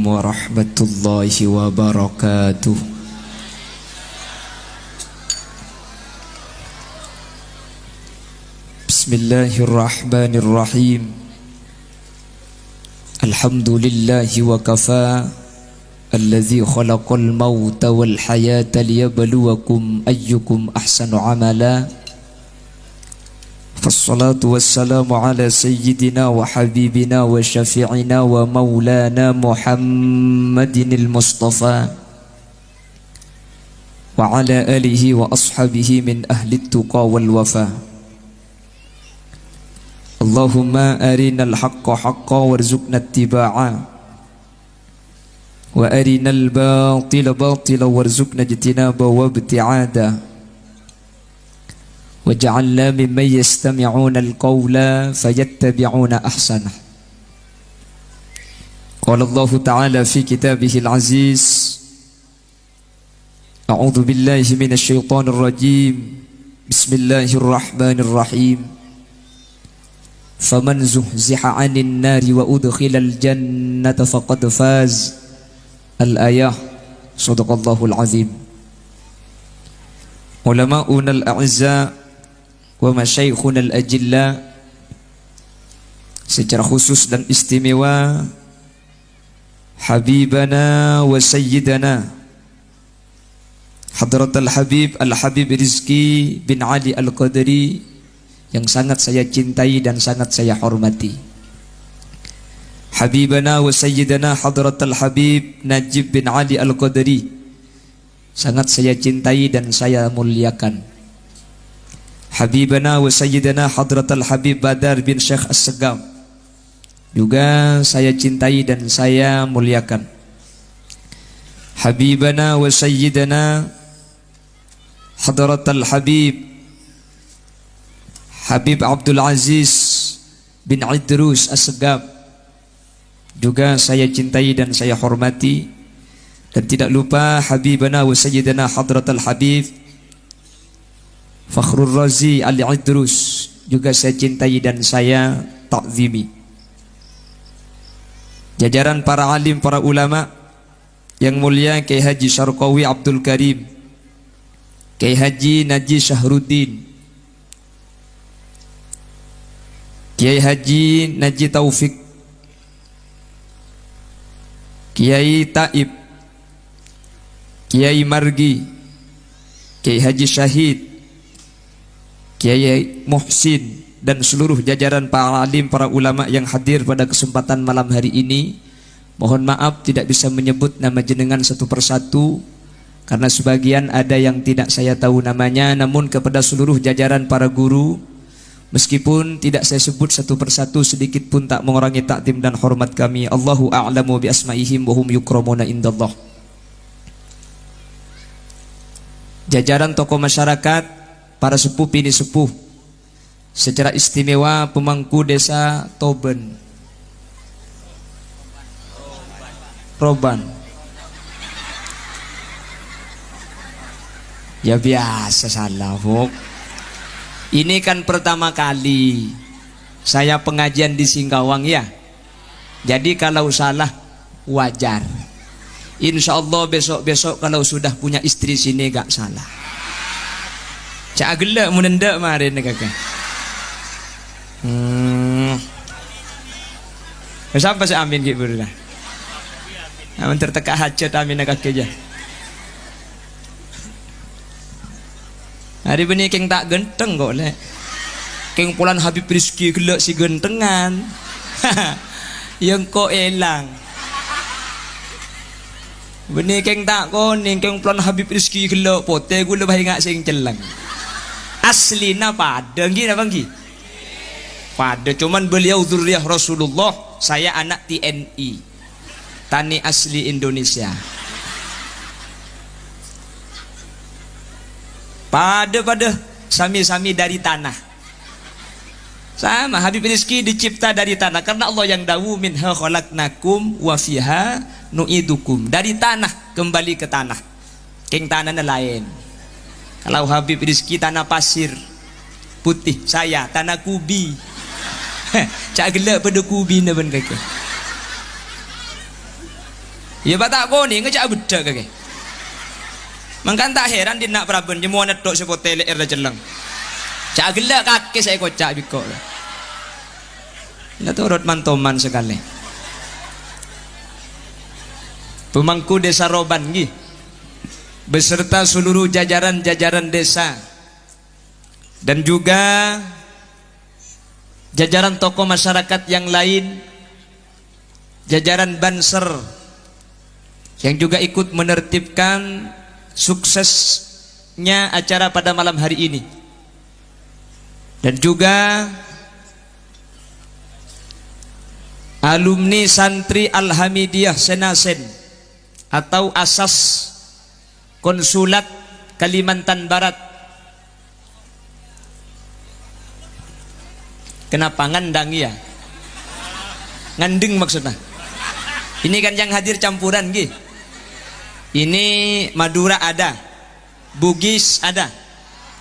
warahmatullahi wabarakatuh. Bismillahirrahmanirrahim. Alhamdulillahi wa kafa, alladzi khalaqal mauta wal hayata liyabluwakum ayyukum ahsanu amala. Fassalatu wassalamu ala sayyidina wa habibina wa syafi'ina wa maulana Muhammadinil Mustafa wa ala alihi wa ashabihi min ahli tuqa wal wafa. Allahumma arinal haqqa haqqa warzuqna ittiba'a wa arinal batila batila warzuqna ijtinaba wa ibti'ada. Waj'alna mimman yastami'una al-qawla fayattabi'una ahsanah. Qala Allah Ta'ala fi kitabihil aziz, A'udzu billahi minasy syaithanir rajim. Bismillahirrahmanirrahim. Faman zuhziha 'anil nari wa udkhilal jannata faqad faz. Al-ayah. Shadaqallahul azim. Ulama'una al-a'izza wa masyaikhuna al-ajilla, secara khusus dan istimewa Habibana wa Sayyidana Hadratul Habib Al-Habib Rizki bin Ali Al-Qadri, yang sangat saya cintai dan sangat saya hormati. Habibana wa Sayyidana Hadratul Habib Najib bin Ali Al-Qadri, sangat saya cintai dan saya muliakan. Habibana wa Sayyidana Hadratul Habib Badar bin Syekh As-Segaf, juga saya cintai dan saya muliakan. Habibana wa Sayyidana Hadratul Habib Habib Abdul Aziz bin Idrus As-Segaf, juga saya cintai dan saya hormati. Dan tidak lupa Habibana wa Sayyidana Hadratul Habib Fakhrul Razi Al-Idrus, juga saya cintai dan saya ta'zimi. Jajaran para alim, para ulama yang mulia, Kiai Haji Syarqawi Abdul Karim, Kiai Haji Naji Syahruddin, Kiai Haji Naji Taufik, Kiai Taib, Kiai Margi, Kiai Haji Syahid, Kiai Muhsin, dan seluruh jajaran para alim, para ulama yang hadir pada kesempatan malam hari ini. Mohon maaf tidak bisa menyebut nama jenengan satu persatu, karena sebagian ada yang tidak saya tahu namanya. Namun kepada seluruh jajaran para guru, meskipun tidak saya sebut satu persatu, sedikit pun tak mengurangi takdim dan hormat kami. Allahu a'lamu bi asma'ihim wa hum yukramuna indallah. Jajaran tokoh masyarakat, para sepuh bini sepuh, secara istimewa pemangku desa Toben Roban. Ya biasa salah, Bok. Ini kan pertama kali saya pengajian di Singkawang ya. Jadi kalau salah wajar. Insya Allah besok-besok kalau sudah punya istri sini gak salah. Cak gelak menendak marin kakak. Sampai saya amin gitu lah. Amin terteka hajat amin kakak aja. Hari ini keng tak genteng kok le. Keng pulan Habib Rizki gelak si gentengan. Yang kok elang. Benih keng tak koning keng pulan Habib Rizki gelak pote gue lebih ngak sing celang. Aslina pada gini bangki. Pada cuman beliau dzurriyyah Rasulullah, saya anak TNI, Tani Asli Indonesia. Pada sami-sami dari tanah. Sama Habib Rizki dicipta dari tanah, karena Allah yang dawu minha khalaqnakum wa fiha nu'idukum. Dari tanah kembali ke tanah. Keng tanahnya lain. Kalau Habib Rizki tanah pasir putih, saya tanah kubi. Cak gelak pada kubi na ben kakek. Ya batak koni ngejak bedak kake. Mangkan tak heran dia nak praben jemu netok sepote leer dah celeng. Cak gelak kaki saya kocak biko. Lah turut mantoman sekali. Pemangku desa Roban nggih beserta seluruh jajaran-jajaran desa dan juga jajaran tokoh masyarakat yang lain, jajaran Banser yang juga ikut menertibkan suksesnya acara pada malam hari ini, dan juga alumni santri Al-Hamidiyah Senasen atau asas Konsulat Kalimantan Barat. Kenapa ngandang ya? Ngandeng maksudnya. Ini kan yang hadir campuran gih. Ini Madura ada, Bugis ada,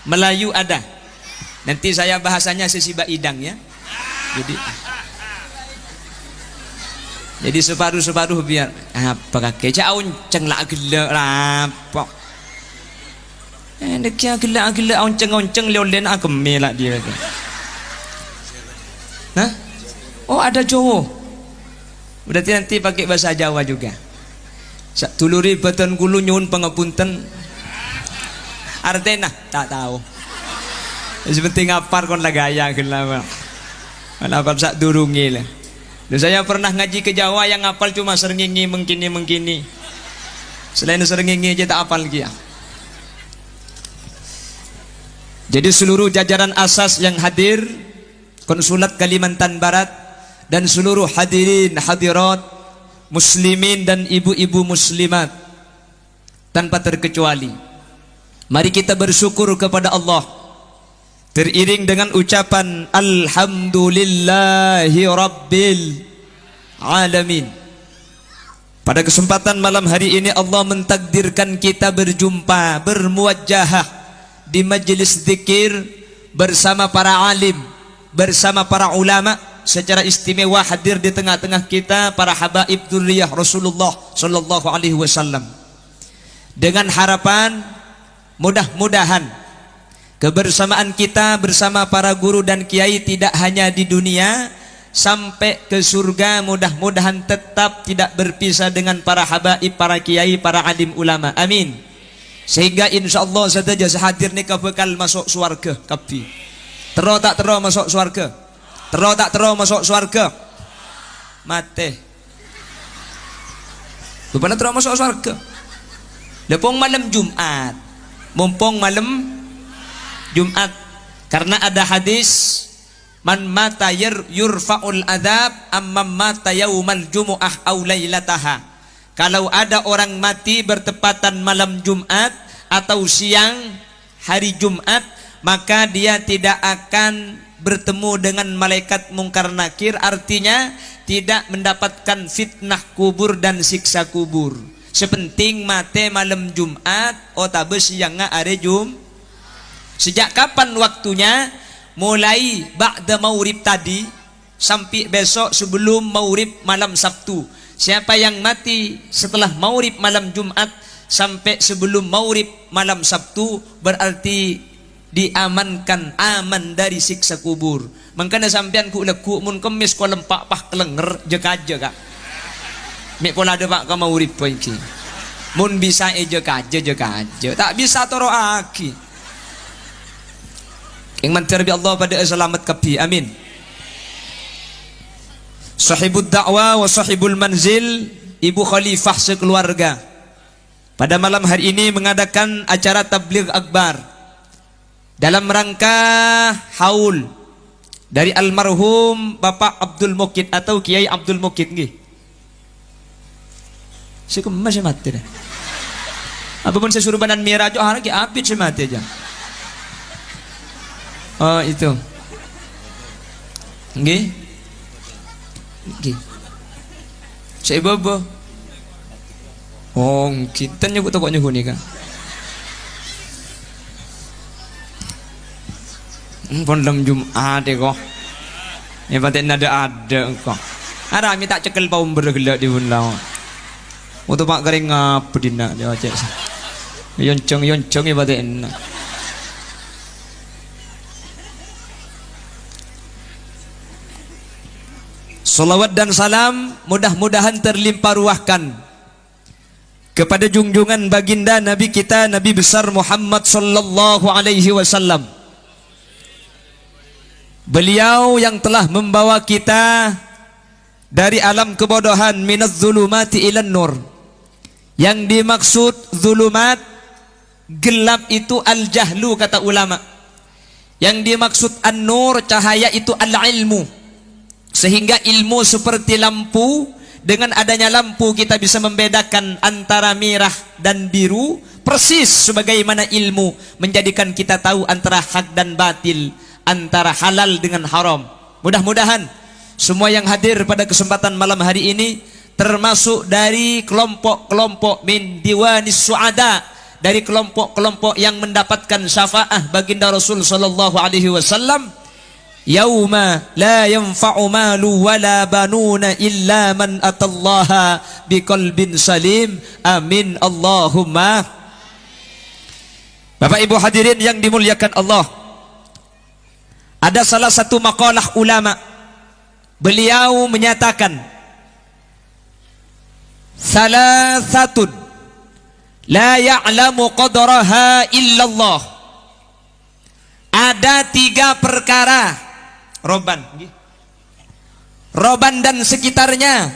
Melayu ada. Nanti saya bahasanya sesiba idang ya. Jadi separuh-separuh biar apa kakek cak onceng lah gelak rapok. Dia gelak onceng liolen ageme lah dia. Hah? Oh ada Jawa. Berarti nanti pakai bahasa Jawa juga. Sak tuluri batan kulu nyun pangapunten. Artena tak tahu. Sepenting apar kon lagaya gelak. Kenapa sak durungi lah. Saya pernah ngaji ke Jawa yang hafal cuma serengingi mengkini. Selain serengingi aja tak hafal lagi ya. Jadi seluruh jajaran asas yang hadir, Konsulat Kalimantan Barat, dan seluruh hadirin hadirat muslimin dan ibu-ibu muslimat tanpa terkecuali, mari kita bersyukur kepada Allah teriring dengan ucapan Alhamdulillahi Rabbil Alamin. Pada kesempatan malam hari ini Allah mentakdirkan kita berjumpa, bermuwajahah di majelis zikir bersama para alim, bersama para ulama. Secara istimewa hadir di tengah-tengah kita para habaib dzurriyyah Rasulullah sallallahu alaihi wasallam, dengan harapan mudah-mudahan kebersamaan kita bersama para guru dan kiai tidak hanya di dunia, sampai ke surga mudah-mudahan tetap tidak berpisah dengan para habaib, para kiai, para alim ulama. Amin. Sehingga insyaallah saja sehadir nikah bekal masuk surga kapi. Tero tak tero masuk surga? Tero tak tero masuk surga? Mate. Rupanya tero masuk surga. Lepong malam Jumat. Mumpung malam Jumat, karena ada hadis man mata yurfa'ul adab amma mata yaumal jumu'ah aw lailataha. Kalau ada orang mati bertepatan malam Jumat atau siang hari Jumat, maka dia tidak akan bertemu dengan malaikat mungkar nakir, artinya tidak mendapatkan fitnah kubur dan siksa kubur. Sepenting mate malam Jumat otabe siangnya are Jumat. Sejak kapan waktunya? Mulai ba'da maurib tadi sampai besok sebelum maurib malam Sabtu. Siapa yang mati setelah maurib malam Jumat sampai sebelum maurib malam Sabtu berarti diamankan, aman dari siksa kubur. Mangkana sampean ku leku mun kemis ko lempak pah kelenger jeka kak. Mek pola ada pak ka maurib po iki. Mun bisa jeka aja. Tak bisa toro aki. Yang menterbi Allah pada selamat kapi. Amin. Sahibud dakwah wa sahibul manzil, ibu khalifah sekeluarga, pada malam hari ini mengadakan acara tabligh akbar dalam rangka haul dari almarhum Bapak Abdul Mukid atau Kiai Abdul Mukid nggih. Saya masih mati dah. Apapun saya suruh banan merah jo hari abis saya mati aja. Oh itu. Nggih. Nggih. Saya bobo. Oh, kita nyebut tokonya huni kan. Pondam Jumat kok. Ya paten ada kok. Arami tak cekel paum bergelak di bunlau. Untuk mak kering ngapa dina dia cek. Yoncong ibadah. Salawat dan salam mudah-mudahan terlimpah ruahkan kepada junjungan baginda Nabi kita Nabi besar Muhammad sallallahu alaihi wasallam. Beliau yang telah membawa kita dari alam kebodohan minaz zulumati ilan nur. Yang dimaksud zulumat gelap itu al-jahlu kata ulama. Yang dimaksud an-nur cahaya itu al-ilmu. Sehingga ilmu seperti lampu, dengan adanya lampu kita bisa membedakan antara merah dan biru, persis sebagaimana ilmu menjadikan kita tahu antara hak dan batil, antara halal dengan haram. Mudah-mudahan semua yang hadir pada kesempatan malam hari ini termasuk dari kelompok-kelompok min diwanis suada, dari kelompok-kelompok yang mendapatkan syafaah baginda Rasul sallallahu alaihi wasallam. Yauma la yanfa'u malu wala banuna illa man atallaha biqalbin salim. Amin Allahumma. Bapak Ibu hadirin yang dimuliakan Allah, ada salah satu maqalah ulama. Beliau menyatakan salasatun la ya'lamu qadraha illallah. Ada 3 perkara Roban dan sekitarnya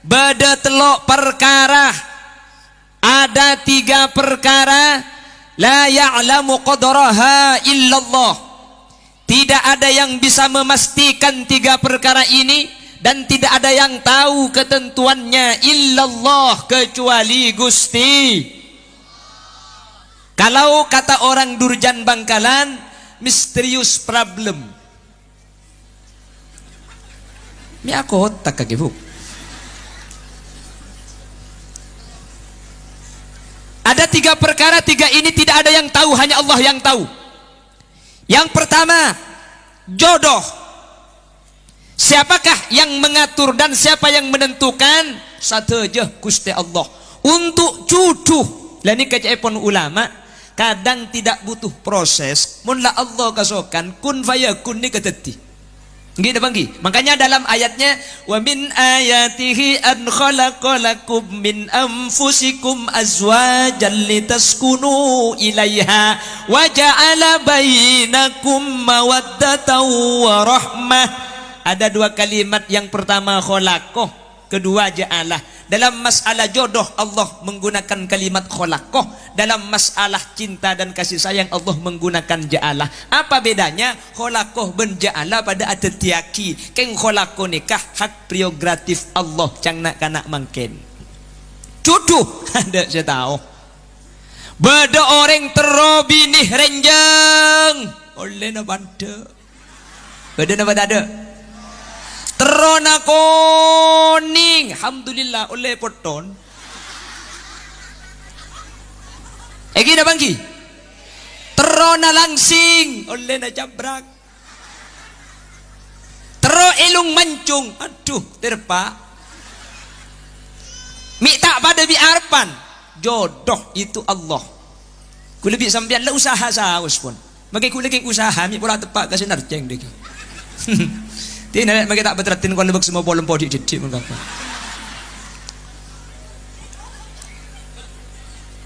beda telok perkara. Ada 3 perkara la ya'lamu qadraha illallah. Tidak ada yang bisa memastikan 3 perkara ini, dan tidak ada yang tahu ketentuannya illallah kecuali Gusti. Kalau kata orang Durjan Bangkalan, mysterious problem. Mi aku tak kagibu. Ada 3 perkara, 3 ini tidak ada yang tahu, hanya Allah yang tahu. Yang pertama, jodoh. Siapakah yang mengatur dan siapa yang menentukan? Satu aja, Gusti Allah. Untuk cucu, lah ini kecepon ulama, kadang tidak butuh proses. Mun la Allah kasokan kun fayakun ni keteti. Gitu bangki. Makanya dalam ayatnya wa min ayatihi an khalaqalakum min anfusikum azwajan litaskunu ilaiha wa ja'ala bainakum mawaddatan wa rahmah. Ada 2 kalimat, yang pertama khalaqah, kedua ja'alah. Dalam masalah jodoh Allah menggunakan kalimat khalaqah, dalam masalah cinta dan kasih sayang Allah menggunakan ja'alah. Apa bedanya khalaqah ben ja'alah pada atetiaki? Keng khalaqah nikah hak prerogatif Allah, cang nak kanak mangken. Cucu ada saya tahu. Beda orang terobi nih renjang oleh na banda. Beda na banda ada. Terona koning, alhamdulillah oleh poton. Egi na bangki. Terona langsing oleh na jabrak. Tero ilung mancung, aduh terpa. Mi tak pada biarpan. Jodoh itu Allah. Ku lebih sampean la usaha saus pun. Magi ku lagi usaha mi pula tepak kasi narjeng dek. Tidak magi tak betratin kon lebek semua bolong podi jadi mengapa.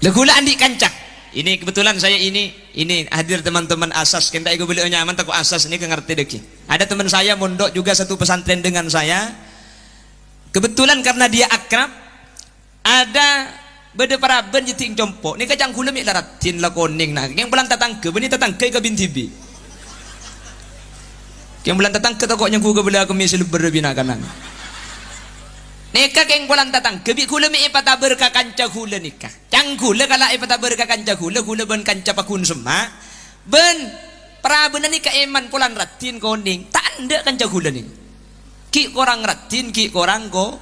Legula andi kancak. Ini kebetulan saya ini hadir teman-teman asas. Kita ego beli nyaman takut asas ini ngerti deki. Ada teman saya mondok juga satu pesantren dengan saya. Kebetulan karena dia akrab, ada beda para ben jiting jompo. Ni kajang kula mi laratin la koning nah. Yang bulan tatangke, beni tatangke ka bintibi. Yang bulan tatangke takok nyang kuga bela kami silber bina kanan. Nikah keng bulan tatangke bi kula mi ipataber ka kanca kula nikah. Cang kula kala ipataber ka kanca kula ben kanca pakun sema. Ben para benan nikah eman pulan ratin koning. Tanda kanca kula ni. Ki korang ratin, ki korang ko.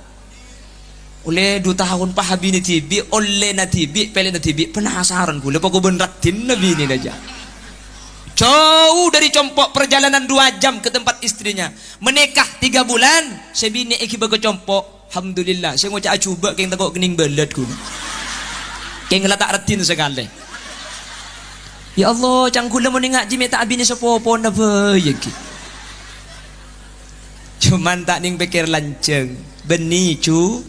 Oleh 2 tahun pahabi ni tibi, oleh na tibi, pele na tibi, penasaran kula poko ben ratin nabi ni aja. Jauh dari compok perjalanan 2 jam ke tempat istrinya. Menikah 3 bulan, sebini eki bago compok. alhamdulillah saya ngucap coba keng tekok kening belet ku keng ngeletak retin sekali ya Allah cangkula mau ngaji minta abini sepopo na bayang cuman tak ning pikir lanceng benih cu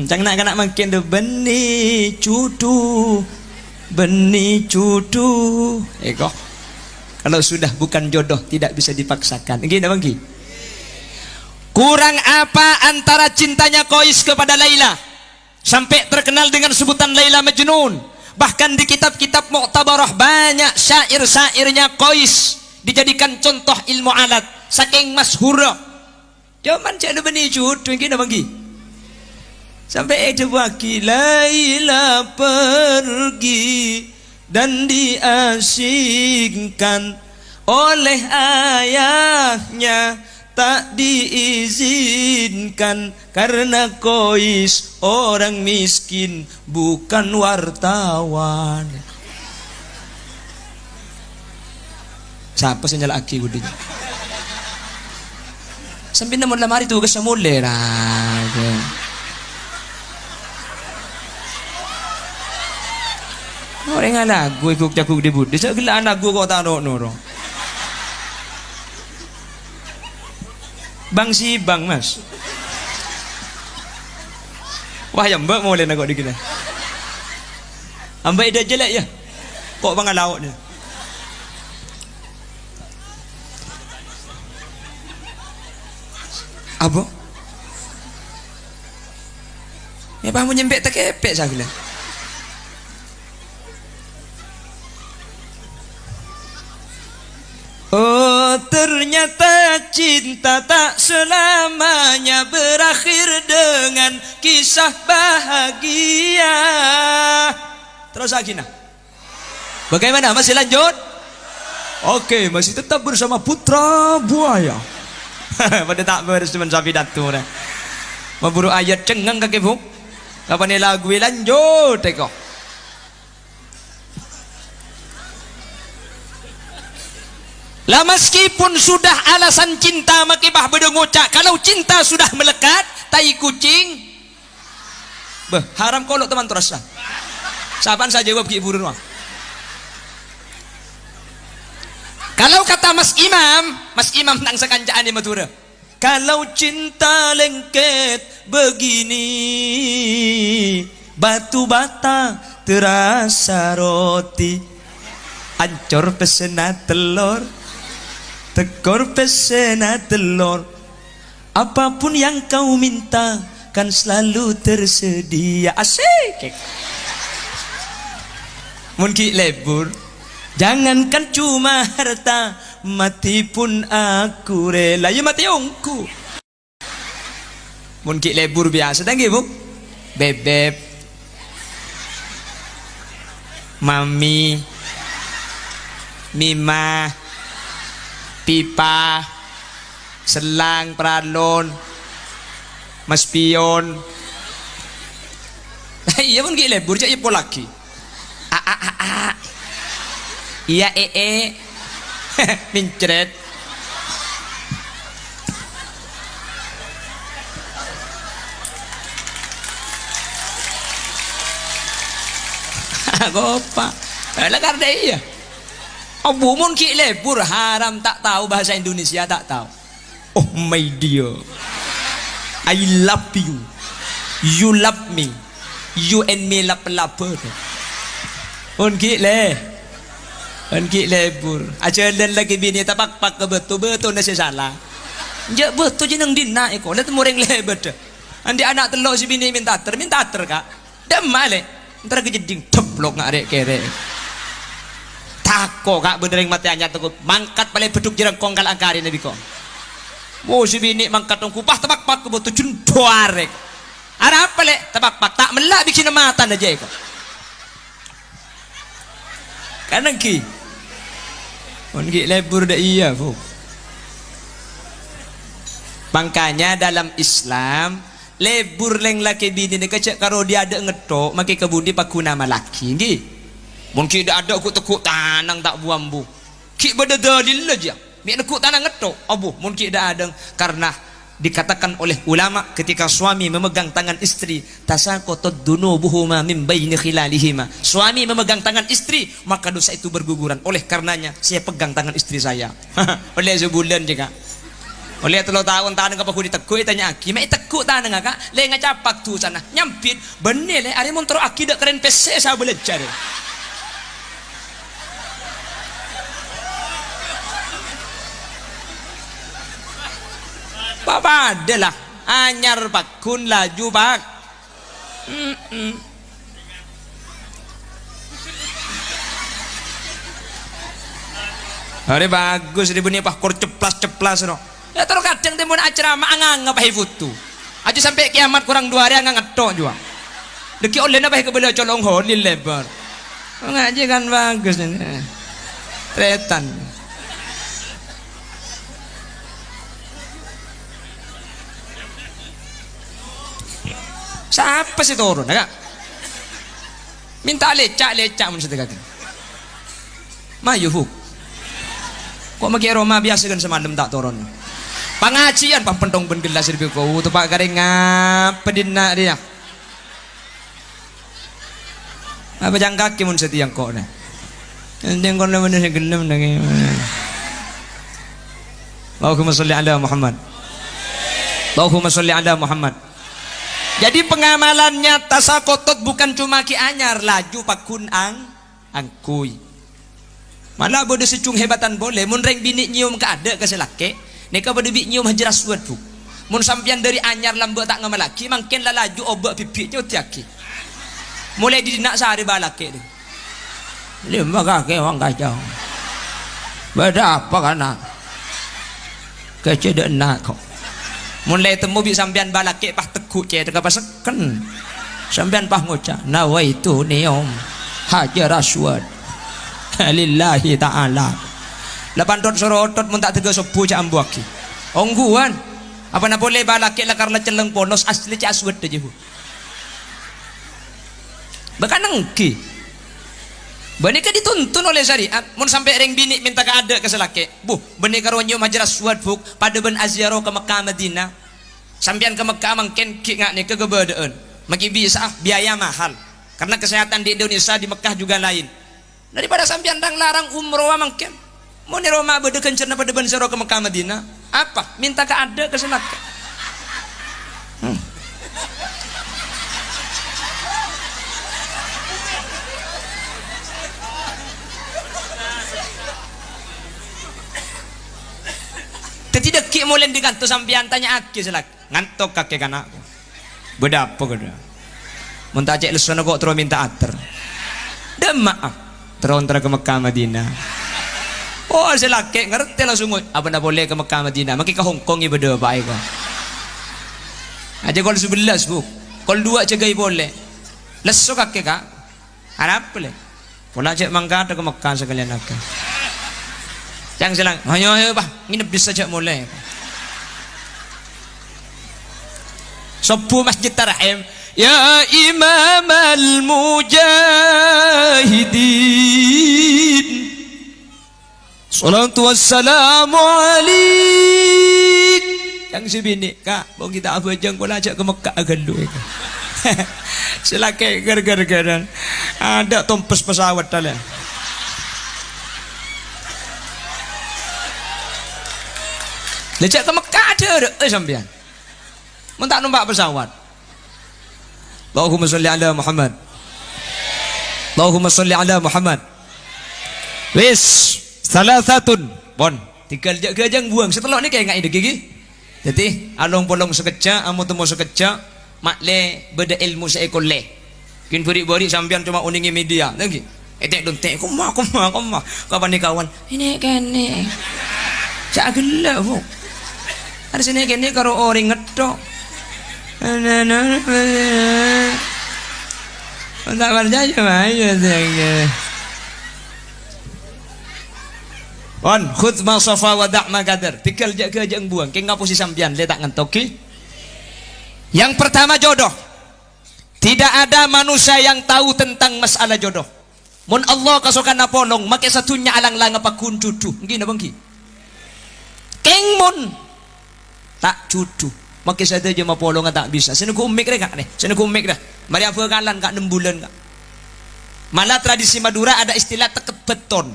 cang nak makin de benih cudu kok kalau sudah bukan jodoh tidak bisa dipaksakan gini bang Ki kurang apa antara cintanya Qais kepada Laila sampai terkenal dengan sebutan Laila Majnun. Bahkan di kitab-kitab Mu'tabarah banyak syair-syairnya Qais dijadikan contoh ilmu alat saking masyhura. Cuman cak benih cudu gini bang Ki sampai coba Laila pergi dan diasingkan oleh ayahnya tak diizinkan karena Qais orang miskin bukan wartawan. Siapa sih nyala aki budinya sampai namun lamari tuh kesemule raga orang anak gue ikut cakuk di budi saya gila anak gue kau tak noro bang si bang mas wah ya mbak mau lihat kok di kita ambak ida jelek ya kok bang lauk ni apa ya bang mau nyempek tak kepek saya gila oh ternyata cinta tak selamanya berakhir dengan kisah bahagia. Terus Agina bagaimana masih lanjut? Oke masih tetap bersama Putra Buaya. Pada tak beres cuma sapi datu dah memburu ayat cengang kaki buk kapan ni lagu lanjut teko lah meskipun sudah alasan cinta makibah bedengocak kalau cinta sudah melekat tai kucing beh haram kolok teman terasa sapan saya jawab ki ibu rumah kalau kata Mas Imam tentang sekancaan di Madura kalau cinta lengket begini batu bata terasa roti ancur pesena telur tekor pesena telur apapun yang kau minta kan selalu tersedia asik mungkin lebur jangankan cuma harta mati pun aku rela ya mati ongku mungkin lebur biasa tanggi bu bebek mami mima pipa selang pralon mas pion iya pun gila lebur cak ipo lagi iya mincret gopa lagar deh iya Abu mun ki lebur haram tak tahu bahasa Indonesia tak tahu. Oh my dear, I love you, you love me, you and me lap. Mun ki lebur. Aja dan lagi bini tapak ke betul nasi salah. Je betul je nang dina eko. Lihat mureng lebet. Andi anak telok si bini minta ter kak. Demale. Ntar kejeding teblok ngarek kere. Tako kak bener yang mati hanya tukut mangkat paling beduk jirang kongkal angkari nabi kong mau si bini mangkat tong kupah tabak pak kebutuh juntuarek ada apa le tabak pak tak melak bikin mata aja kok kanan ki ongi lebur dah iya bu makanya dalam Islam lebur leng laki bini ni kecek karo dia ada ngetok maki kebudi paku nama laki ngi mungkin tidak ada aku tekuk tanang tak buam bu ki beda dalil aja mi tekuk tanang ngetok abu mungkin tidak ada karena dikatakan oleh ulama ketika suami memegang tangan istri, tasaqatat dunubuhuma min baini khilalihima. Suami memegang tangan istri, maka dosa itu berguguran. Oleh karenanya saya pegang tangan istri saya. Oleh sebulan juga. Oleh 3 tahun tangan ka pagudi teguk tanya aki, mai teguk tangan ka, le ngacapak tu sana. Nyampit benih le ari montro aki dak keren pese sa belajar. Papa adalah anyar pakun laju pak. Hari bagus di bunyi pakor ceplas no. Ya terus kadang timbun acara angang apa hifutu. Aja sampai kiamat kurang 2 hari angang ngetok juga. Deki oleh apa kebela colong holil lebar. Ngaji kan bagus ini. Tretan. Siapa sih turun, agak? Minta lecak mun sedegakan. Mayuhuk. Kok maki Roma biasa kan semalam tak turun. Pengajian pang pentong ben gelas di kau tu pak garing ngapa dinna dia. Apa jang kaki mun setiang kok nah. Endeng kon lawan se gelem nang. Allahumma sholli ala Muhammad. Allahumma sholli ala Muhammad. Jadi pengamalannya tasaqatat bukan cuma ki anyar laju pakun angkui. Malah bodo secung hebatan boleh mun reng bini nyium ka ada ka selake, neka bodo bi nyium hajar aswad bu. Mun sampian dari anyar lambe tak ngamalaki mangken la laju obak pipi utiaki. Mulai didinak sehari balake deh. Lima kaki wang kacau. Beda apa kana? Kecedek nak kok. Mulai temu bi sampean balake pah teguk ce teka paseken. Sampean pah ngucap nawaitu nium hajar aswad lillahi ta'ala. Lapan dot sorotot mun tak tega sepuh cak ambuaki. Ongguan. Apa na boleh balake la karena celeng polos asli cak aswad aja bu. Bahkan nengki. Benika dituntun oleh syariat. Mun sampai ring bini minta ka ada ke selake. Bu, benika ronyo hajar aswad buk pada ben aziarah ke Mekah Madinah. Sampian ke Mekah mangken ki ngak ni kegebedaan. Maki bisa biaya mahal. Karena kesehatan di Indonesia di Mekah juga lain. Daripada sampian dang larang umroh mangken. Mun Roma bede kencerna pada ben aziarah ke Mekah Madinah. Apa? Minta ka ada ke selake. Tidak ki mulai digantung sampian tanya aki selak ngantok kakek kanak beda apa kena minta cek lesono kok terus minta ater dan maaf terus ke Mekah Madinah. Oh selak ngerti langsung apa nak boleh ke Mekah Madinah makin ke Hong Kong ya beda baik kok aja kalau 11 bu kalau 2 cegai boleh leso kakek kak harap boleh pola cek mangga ke Mekah sekalian akak. Yang selang, ayo bah, nginep bisa saja mulai. Sopu Masjid Tarahim, ya Imam al-Mujahidin, salatu wassalamu alaik. Yang si bini, kak, mau kita apa jang kau ajak ke Mekah dulu. Silakan gara-gara ada tumpes pesawat tadi. Lejak ke Mekah ada sampean. Mun tak numpak pesawat. Allahumma sholli ala Muhammad. Allahumma sholli ala Muhammad. Wis, salasatun. Pon, tinggal jak gajang buang. Setelah ni kayak ngak ide gigi. Jadi, along polong sekejap, amu temu sekejap, makle beda ilmu seekor le. Kin beri-beri sampean cuma uningi media. Lagi. Etek dontek kumah. Kapan ni kawan? Ini kan ni. Cak gelap bu. Ada sini kini karo orang ngetok. Tak berjaya aja sih. On khud ma safa wa da' ma qadar. Tinggal jaga jang buang. Ke ngapusi sampean le tak ngentoki. Yang pertama jodoh. Tidak ada manusia yang tahu tentang masalah jodoh. Mun Allah kasokan napolong make satunya alang-lang apa kun duduh. Nggih napa nggih? Keng mun tak cucu. Makin saya aja mau polong tak bisa. Sini ku umik dah kak nih. Sini ku umik dah. Mari apa kalan kak 6 bulan kak. Malah tradisi Madura ada istilah teket beton.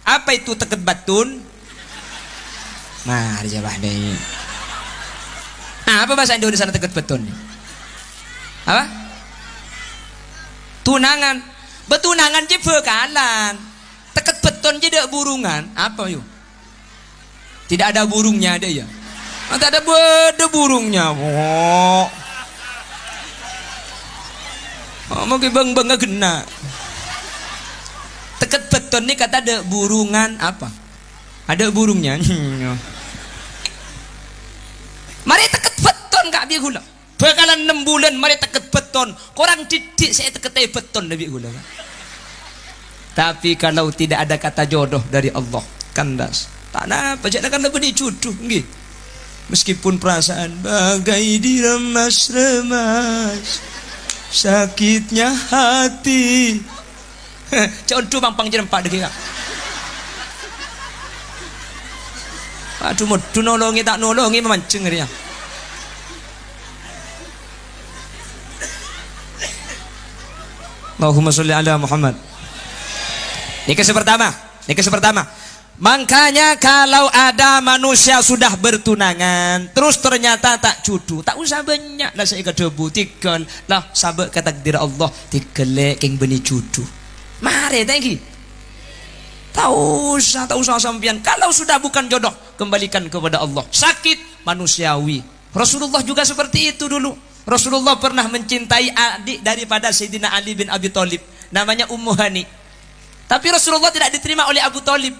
Apa itu teket beton? Mari jawab deh. Apa bahasa Indonesia teket beton? Apa? Tunangan. Betunangan je bekalan. Teket beton je dak burungan. Apa yuk? Tidak ada burungnya ada ya. Tak ada burungnya. Oh, mau bang kena. Teket beton ni kata ada burungan apa? Ada burungnya. Mari teket beton kak biar gula. Bakalan 6 bulan mari teket beton. Korang didik saya teket beton lebih gula. Tapi kalau tidak ada kata jodoh dari Allah, kandas. Tak apa, jangan kan lebih dicuduh, nggih. Meskipun perasaan bagai diremas-remas, sakitnya hati. Contoh bang jerempak dek kak. Aduh mau nolongi tak nolongi memancing dia. Allahumma sholli ala Muhammad. Ini kisah pertama. Makanya kalau ada manusia sudah bertunangan terus ternyata tak cudu, tak usah banyak lah saya kedebu tikal lah sabak ketakdir Allah tikelek yang beni cudu. Mari thank you. Tak usah sampian. Kalau sudah bukan jodoh kembalikan kepada Allah. Sakit manusiawi. Rasulullah juga seperti itu dulu. Rasulullah pernah mencintai adik daripada Sayyidina Ali bin Abi Thalib, namanya Ummu Hani. Tapi Rasulullah tidak diterima oleh Abu Thalib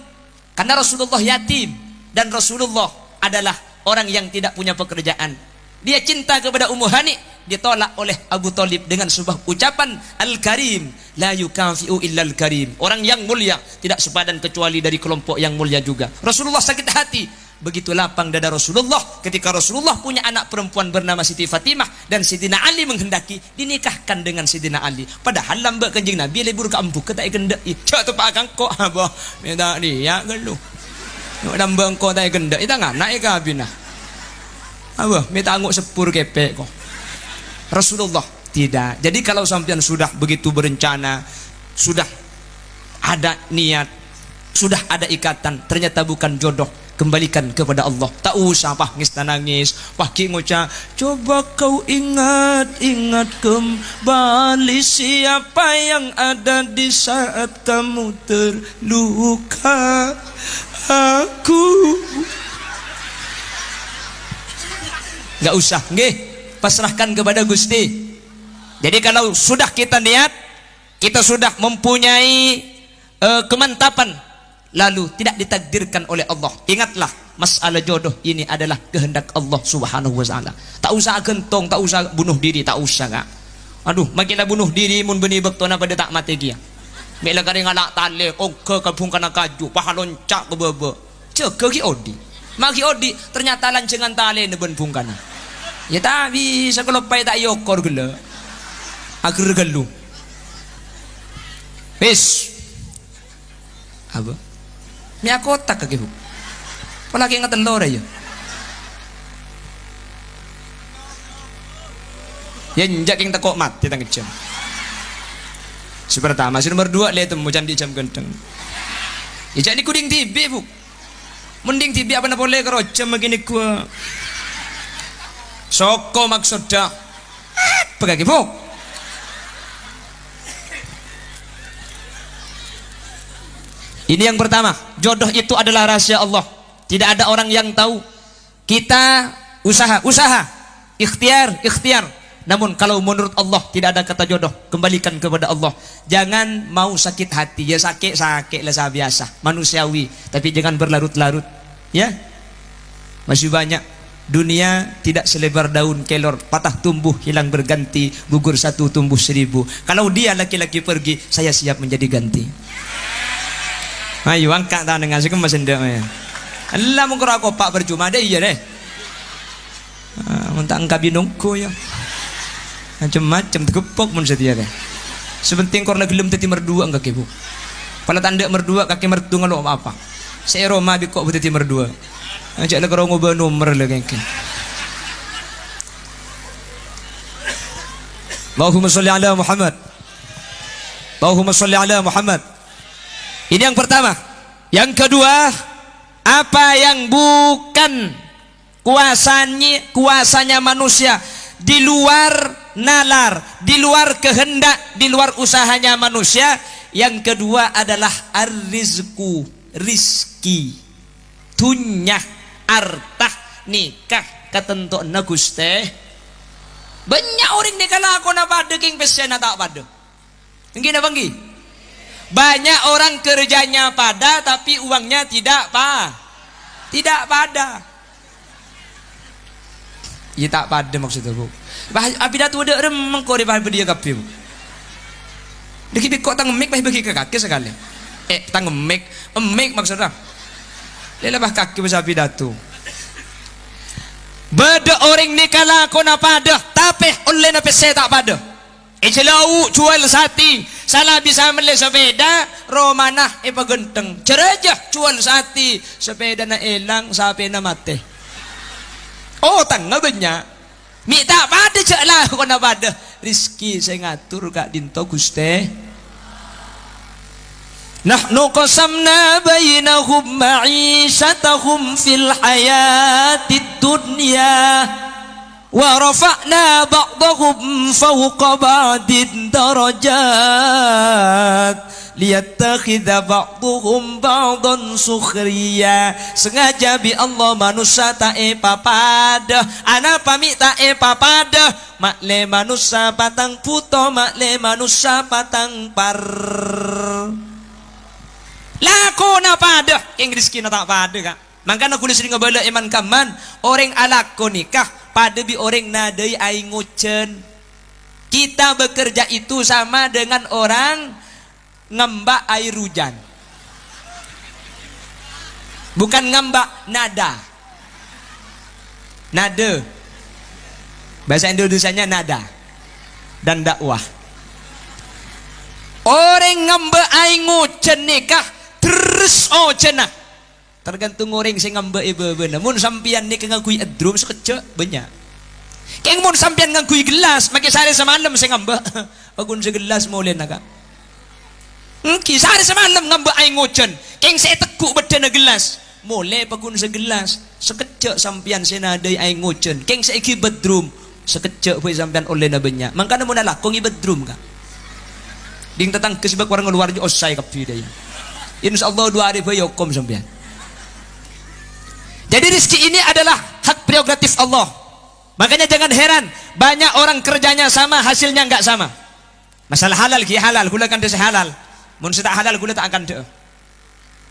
karena Rasulullah yatim dan Rasulullah adalah orang yang tidak punya pekerjaan. Dia cinta kepada Ummu Hani, ditolak oleh Abu Thalib dengan sebuah ucapan Al-Karim, la yukafi'u illa Al-Karim. Orang yang mulia tidak sepadan kecuali dari kelompok yang mulia juga. Rasulullah sakit hati. Begitu lapang dada Rasulullah ketika Rasulullah punya anak perempuan bernama Siti Fatimah dan Sidina Ali menghendaki dinikahkan dengan Sidina Ali. Padahal lambat kanjeng Nabi lebur ke ampuh ketak gendak. Cak tu pak kangkok abah. Minta dia gelu. Nak lambat engkau tak gendak. Ita nganak ka abinah. Abah minta anguk sepur kepek kok. Rasulullah tidak. Jadi kalau sampean sudah begitu berencana, sudah ada niat, sudah ada ikatan, ternyata bukan jodoh, kembalikan kepada Allah. Tak usah nangis dan nangis. Pagi ngucap, coba kau ingat kembali siapa yang ada di saat kamu terluka. Aku. Gak usah, nggih. Pasrahkan kepada Gusti. Jadi kalau sudah kita niat, kita sudah mempunyai kemantapan, lalu tidak ditakdirkan oleh Allah, ingatlah masalah jodoh ini adalah kehendak Allah Subhanahu wa taala. Tak usah gentong, tak usah bunuh diri, tak usah kak. Aduh, makinlah bunuh diri mun beni bektona pada tak mati dia. Bela kare ngalak tale, ke kabung kana kaju, pahalon cak ke bebe. Cek ki odi. Magi odi ternyata lancengan tale neben bungkana. Ya tak bisa kalau pai tak yokor gela. Agar gelu. Wis. Apa? Mia kotak kaki bu. Apalagi ingat telur aja. Ya njak yang tekok mati tang jam. Si pertama, si nomor 2 lihat temu candi jam genteng. Ya jadi kuding tibi bu. Mending tibi apa nak boleh karo jam begini gua. Soko maksudnya. Apa kaki bu? Ini yang pertama, jodoh itu adalah rahasia Allah. Tidak ada orang yang tahu. Kita usaha, ikhtiar. Namun kalau menurut Allah tidak ada kata jodoh, kembalikan kepada Allah. Jangan mau sakit hati, ya sakit lah biasa, manusiawi. Tapi jangan berlarut-larut, ya. Masih banyak. Dunia tidak selebar daun kelor, patah tumbuh hilang berganti, gugur satu tumbuh 1000. Kalau dia laki-laki pergi, saya siap menjadi ganti. Ayo angkat tangan dengan sekem masendek ya. Allah mengkira aku pak percuma deh iya deh. Mentang kabinongko ya. Macam-macam tegepok mun setia deh. Sebenting korna gelem teti merdua enggak kebu. Pala tanda merdua kaki mertu ngalo apa? Saya Roma bikok teti merdua. Ajak le karo ngoba nomor le kengke. Allahumma sholli ala Muhammad. Allahumma sholli ala Muhammad. Ini yang pertama. Yang kedua, apa yang bukan kuasanya manusia, di luar nalar, di luar kehendak, di luar usahanya manusia. Yang kedua adalah ar-rizku, rizki, tunyah, artah, nikah, ketentuan Gusti. Banyak orang nikah lakon apa ada king pesena tak pada. Mungkin apa nggih? Banyak orang kerjanya pada tapi uangnya tidak pada. Ya tak pada maksudnya bu. Abi dah tu ada remeng kau daripada dia kapi bu. Dikit kok tang mic bagi ke kaki sekali. Tang mic maksudnya. Lelah kaki besar abi dah tu. Beda orang ni kalau kau nak pada, tapi oleh nak saya tak pada. Celau jual sati, salah bisa beli sepeda, romanah pagenteng. Cerejah jual sati, sepeda na elang, sapi na mati. Oh tangga banyak. Mi tak pada celah kau nak pada. Rizki saya ngatur kak dinto Gusti. Nahnu qasamna bainahum ma'isyatahum fil hayatid dunya wa rafa'na ba'dahum fawqa ba'din darajat liyattakhidha ba'duhum ba'dan sukhriya. Sengaja bi Allah manusia tak papada, ana pamit tak papada. Makle manusia patang puto, makle manusia patang par. Lako na pada, yang rezeki na tak pada kak. Makanya aku sering ngebala iman kaman, orang alako nikah pada bi orang nadai ai ngucen. Kita bekerja itu sama dengan orang ngembak air hujan. Bukan ngembak nada. Nada. Bahasa Indonesianya nada dan dakwah. Orang ngembak air ngucen nikah terus cenah. Tergantung orang sing ngambek bener. Mun sampian ni ngakui adrum sekecek banyak. Keng mun sampian ngakui gelas, make sare semalam sing ngambek. Pagun segelas molen naga. Ki sare semalam ngambek ai ngocen. Keng saya tekuk bedana gelas. Mole pagun segelas. Sekecek sampian senadai ai ngocen. Keng saiki bedrum. Sekecek pun sampian oleh na banyak. Mangkana mun ala kongi bedrum ka. Ding tetang kesebab orang luar je osai kapi dai. Insyaallah 2 hari bayokom sampean. Jadi rezeki ini adalah hak prerogatif Allah. Makanya jangan heran banyak orang kerjanya sama, hasilnya enggak sama. Masalah halal ki halal, gula kan desa halal. Mun tak halal gula tak akan deh.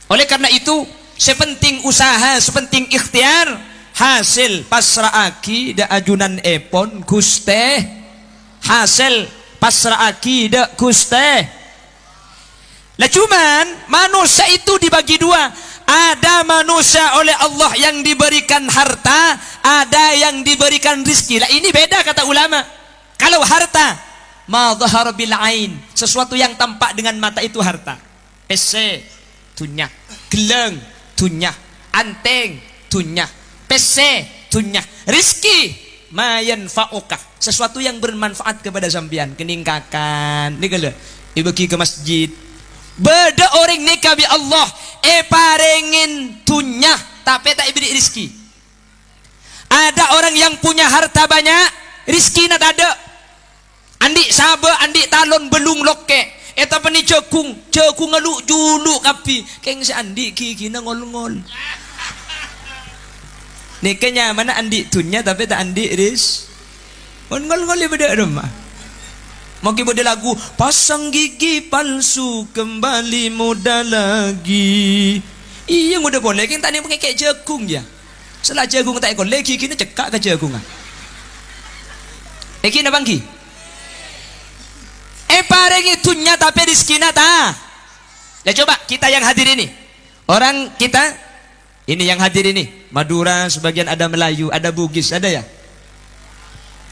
Oleh karena itu, sepenting usaha, sepenting ikhtiar, hasil pasraaki da ajunan epon Gusti. Hasil pasraaki da Gusti. Lah cuman manusia itu dibagi dua. Ada manusia oleh Allah yang diberikan harta, ada yang diberikan rizki. Lah ini beda kata ulama. Kalau harta, ma dhahar bil ain, sesuatu yang tampak dengan mata itu harta. PC tunyah, geleng tunyah, anteng tunyah, PC tunyah. Rizki ma yanfa'uka, sesuatu yang bermanfaat kepada sampean, keningkakan. Ni kalau ibeki ke masjid. Beda orang nikah bi Allah parengin tunyah tapi tak ibri rizki. Ada orang yang punya harta banyak, rizki nak ada. Andi sabar, andi talon belung loke. Eta pani cekung ngeluk juluk kapi. Keng si andi ki na ngol-ngol. Nikahnya mana andi tunyah tapi tak andi ris. Ngol-ngol beda rumah. Mau kita lagu pasang gigi palsu kembali muda lagi. Iya muda boleh kan tadi pakai kayak jagung ya. Setelah jagung tak ikut lagi kini cekak ke jagung ah. Kini bangki. Pareng itu nyata tapi rizki nata. Ya coba kita yang hadir ini. Orang kita ini yang hadir ini Madura, sebagian ada Melayu, ada Bugis, ada ya.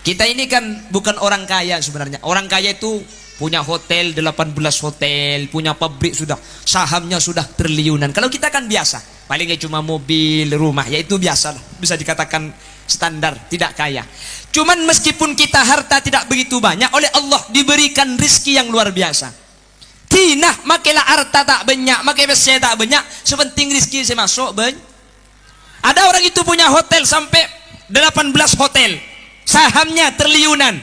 Kita ini kan bukan orang kaya sebenarnya. Orang kaya itu punya hotel 18 hotel, punya pabrik sudah, sahamnya sudah triliunan. Kalau kita kan biasa, palingnya cuma mobil, rumah, ya itu biasa, bisa dikatakan standar, tidak kaya. Cuman meskipun kita harta tidak begitu banyak, oleh Allah diberikan rizki yang luar biasa. Tinah makelah harta tak banyak, makelah saya tak banyak, sepenting rizki saya masuk banyak. Ada orang itu punya hotel sampai 18 hotel, sahamnya triliunan.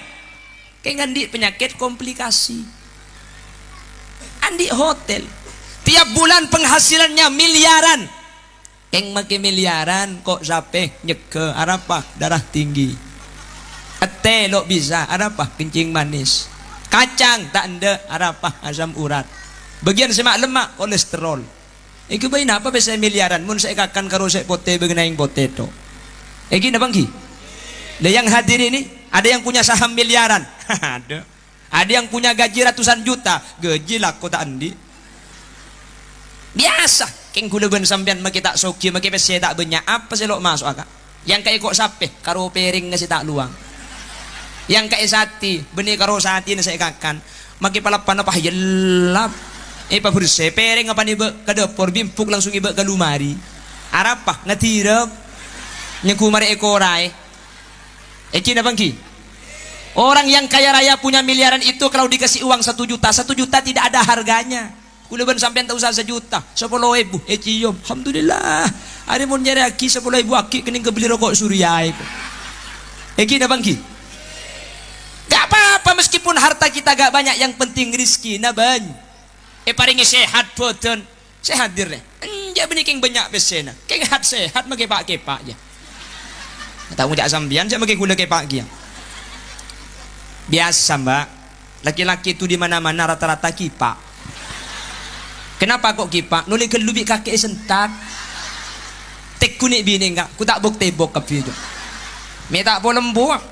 Kayak ngandi penyakit komplikasi. Andi hotel, tiap bulan penghasilannya miliaran. Yang make miliaran kok sampai nyeke arapa darah tinggi. Ete lo bisa arapa kencing manis. Kacang tak anda arapa asam urat. Bagian semak lemak kolesterol. Iku bayi apa bisa miliaran? Mun saya kakan karo saya pote begenaing potato. Iki nabang ki. Lah yang hadir ini ada yang punya saham miliaran. Ada. Ada yang punya gaji ratusan juta. Gaji lah kota andi. Biasa. Keng kula ben sampean make tak soki make pese tak banyak apa sih lo masuk akak. Yang kayak kok sape karo piring ngasih tak luang. Yang kayak sati benih karo sati nasi kakan. Make palapan apa jelap. Pa bersih piring apa nih ke dapur bimpuk langsung iba ke lumari. Arapa ngatirep nyekumari ekorai. Cina bangki. Orang yang kaya raya punya miliaran itu kalau dikasih uang 1 juta, 1 juta tidak ada harganya. Kulo ben sampean tak usah 1 juta, 10.000. Cium, alhamdulillah. Ada mau nyari aki 10.000 aki kening kebeli rokok Surya itu. Gini bangki. Gak apa-apa meskipun harta kita gak banyak, yang penting rizki na ban. Paringi sehat boten. Sehat dir deh. Enja benih keng banyak besena. Keng hat sehat make pak kepak ya. Tahu jak sambian saya make kula kepak dia. Biasa mbak, laki-laki itu di mana-mana rata-rata kipak. Kenapa kok kipak? Nuli kelubi kakek sentak. Tek kunik bini enggak? Ku tak buk tebok ke video. Me tak boleh buang.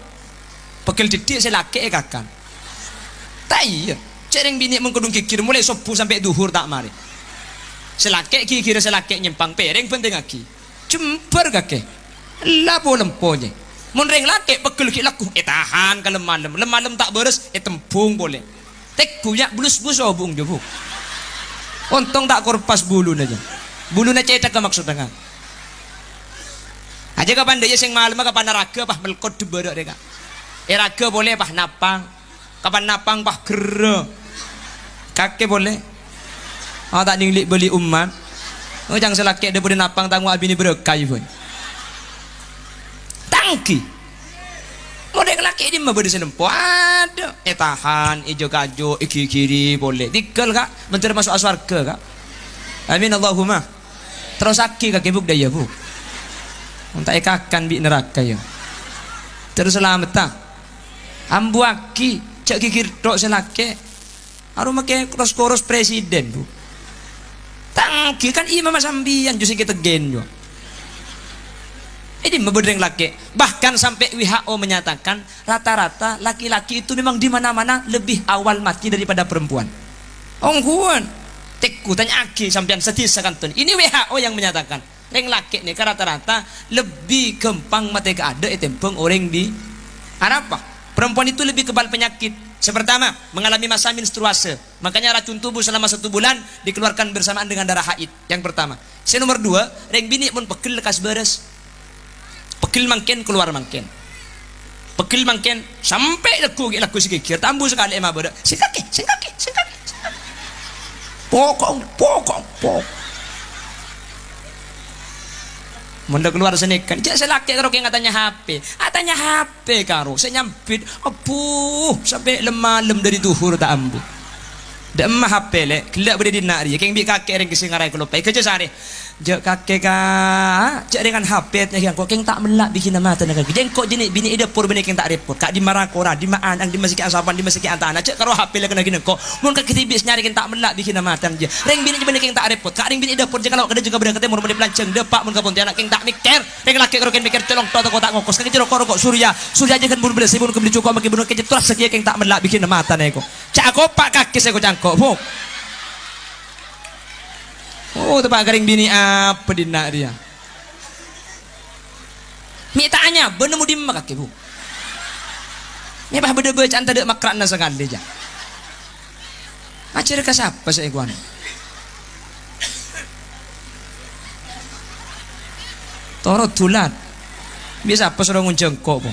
Pekel didik saya laki kakan. Tak iya. Cereng bini mengkodung kikir mulai sopu sampai duhur tak mari. Selakek kikir selakek nyempang pereng penting aki. Jemper kakek. Lah boleh lemponya. Munreng laki pekel ki laku. Tahan ke lemah lem tak beres. Tempung boleh. Tek punya bulus-bulus obung je bu. Untung tak korpas bulu aja. Bulu na cetak ke maksudnya. Aja kapan dia sing malam kapan raga pah melkot di badak deka. Raga boleh pah napang. Kapan napang pah gere. Kakek boleh. Tak ninglik beli umat. Jangan selakek dia boleh napang tanggung abini berkai pun. Tangki. Model laki ini mah beri selempo ada. Tahan, ijo kajo, iki kiri boleh. Tikel kak, menteri masuk aswarga kak. Amin Allahumma. Terus aki kaki buk daya bu. Untuk ekakan bi neraka ya. Terus selamat tak. Ambu aki, cak kikir dok selake. Aru make koros presiden bu. Tangki kan imam sambian justru kita gen jo. Ini memberdeng laki. Bahkan sampai WHO menyatakan rata-rata laki-laki itu memang di mana-mana lebih awal mati daripada perempuan. Ongkuan. Tekku tanya aki sampean sedih sakantun. Ini WHO yang menyatakan. Reng laki nih rata-rata lebih gampang mati ke ada tempeng orang di apa? Perempuan itu lebih kebal penyakit. Sepertama, mengalami masa menstruasi. Makanya racun tubuh selama 1 bulan dikeluarkan bersamaan dengan darah haid. Yang pertama. Nomor 2, reng bini pun pegel lekas beres. Pekil mangken keluar mangken. Pekil mangken sampai laku sikikir tambu sekali emang bodoh. Singkaki. Pokok. Munda keluar senekan. Jangan selaki karo yang katanya HP. Katanya HP karo. Saya nyampit. Apuh sampai lemah dari duhur tak ambu. Dak emah HP le. Kelak boleh dinari. Keng bi kakek ring kesingarai kelopai kerja sare. Jak kakek kak, cak dengan HP nya kok keng tak melak bikin nama tanah kaki. Jeng kok jenis bini ida pur bini keng tak repot. Kak di Marakora, di Maan, ang di Masiki Asapan, di Masiki Antana. Cak karo HP le kena gini kok. Mun kak ketibis nyari keng tak melak bikin nama tanah je. Reng bini bini keng tak repot. Kak ring bini ida pur je kalau kada juga beda ketemu mun pelanceng depak mun kapon anak keng tak mikir. Reng laki karo keng mikir telong toto tak ngokos. Keng jero kok Surya je kan bun bersih bun kebeli cukup maki bun keng terus sekia keng tak melak bikin nama tanah kok. Cak aku pak kaki saya kok cangkok. Oh, tempat kering bini apa dina dia? Mi tanya, bener mu di mak kaki bu. Ni bah beda baca anta dek makrana sekali aja. Acer ke siapa saya kuan? Toro tulat. Bisa apa sudah nguncengkok po.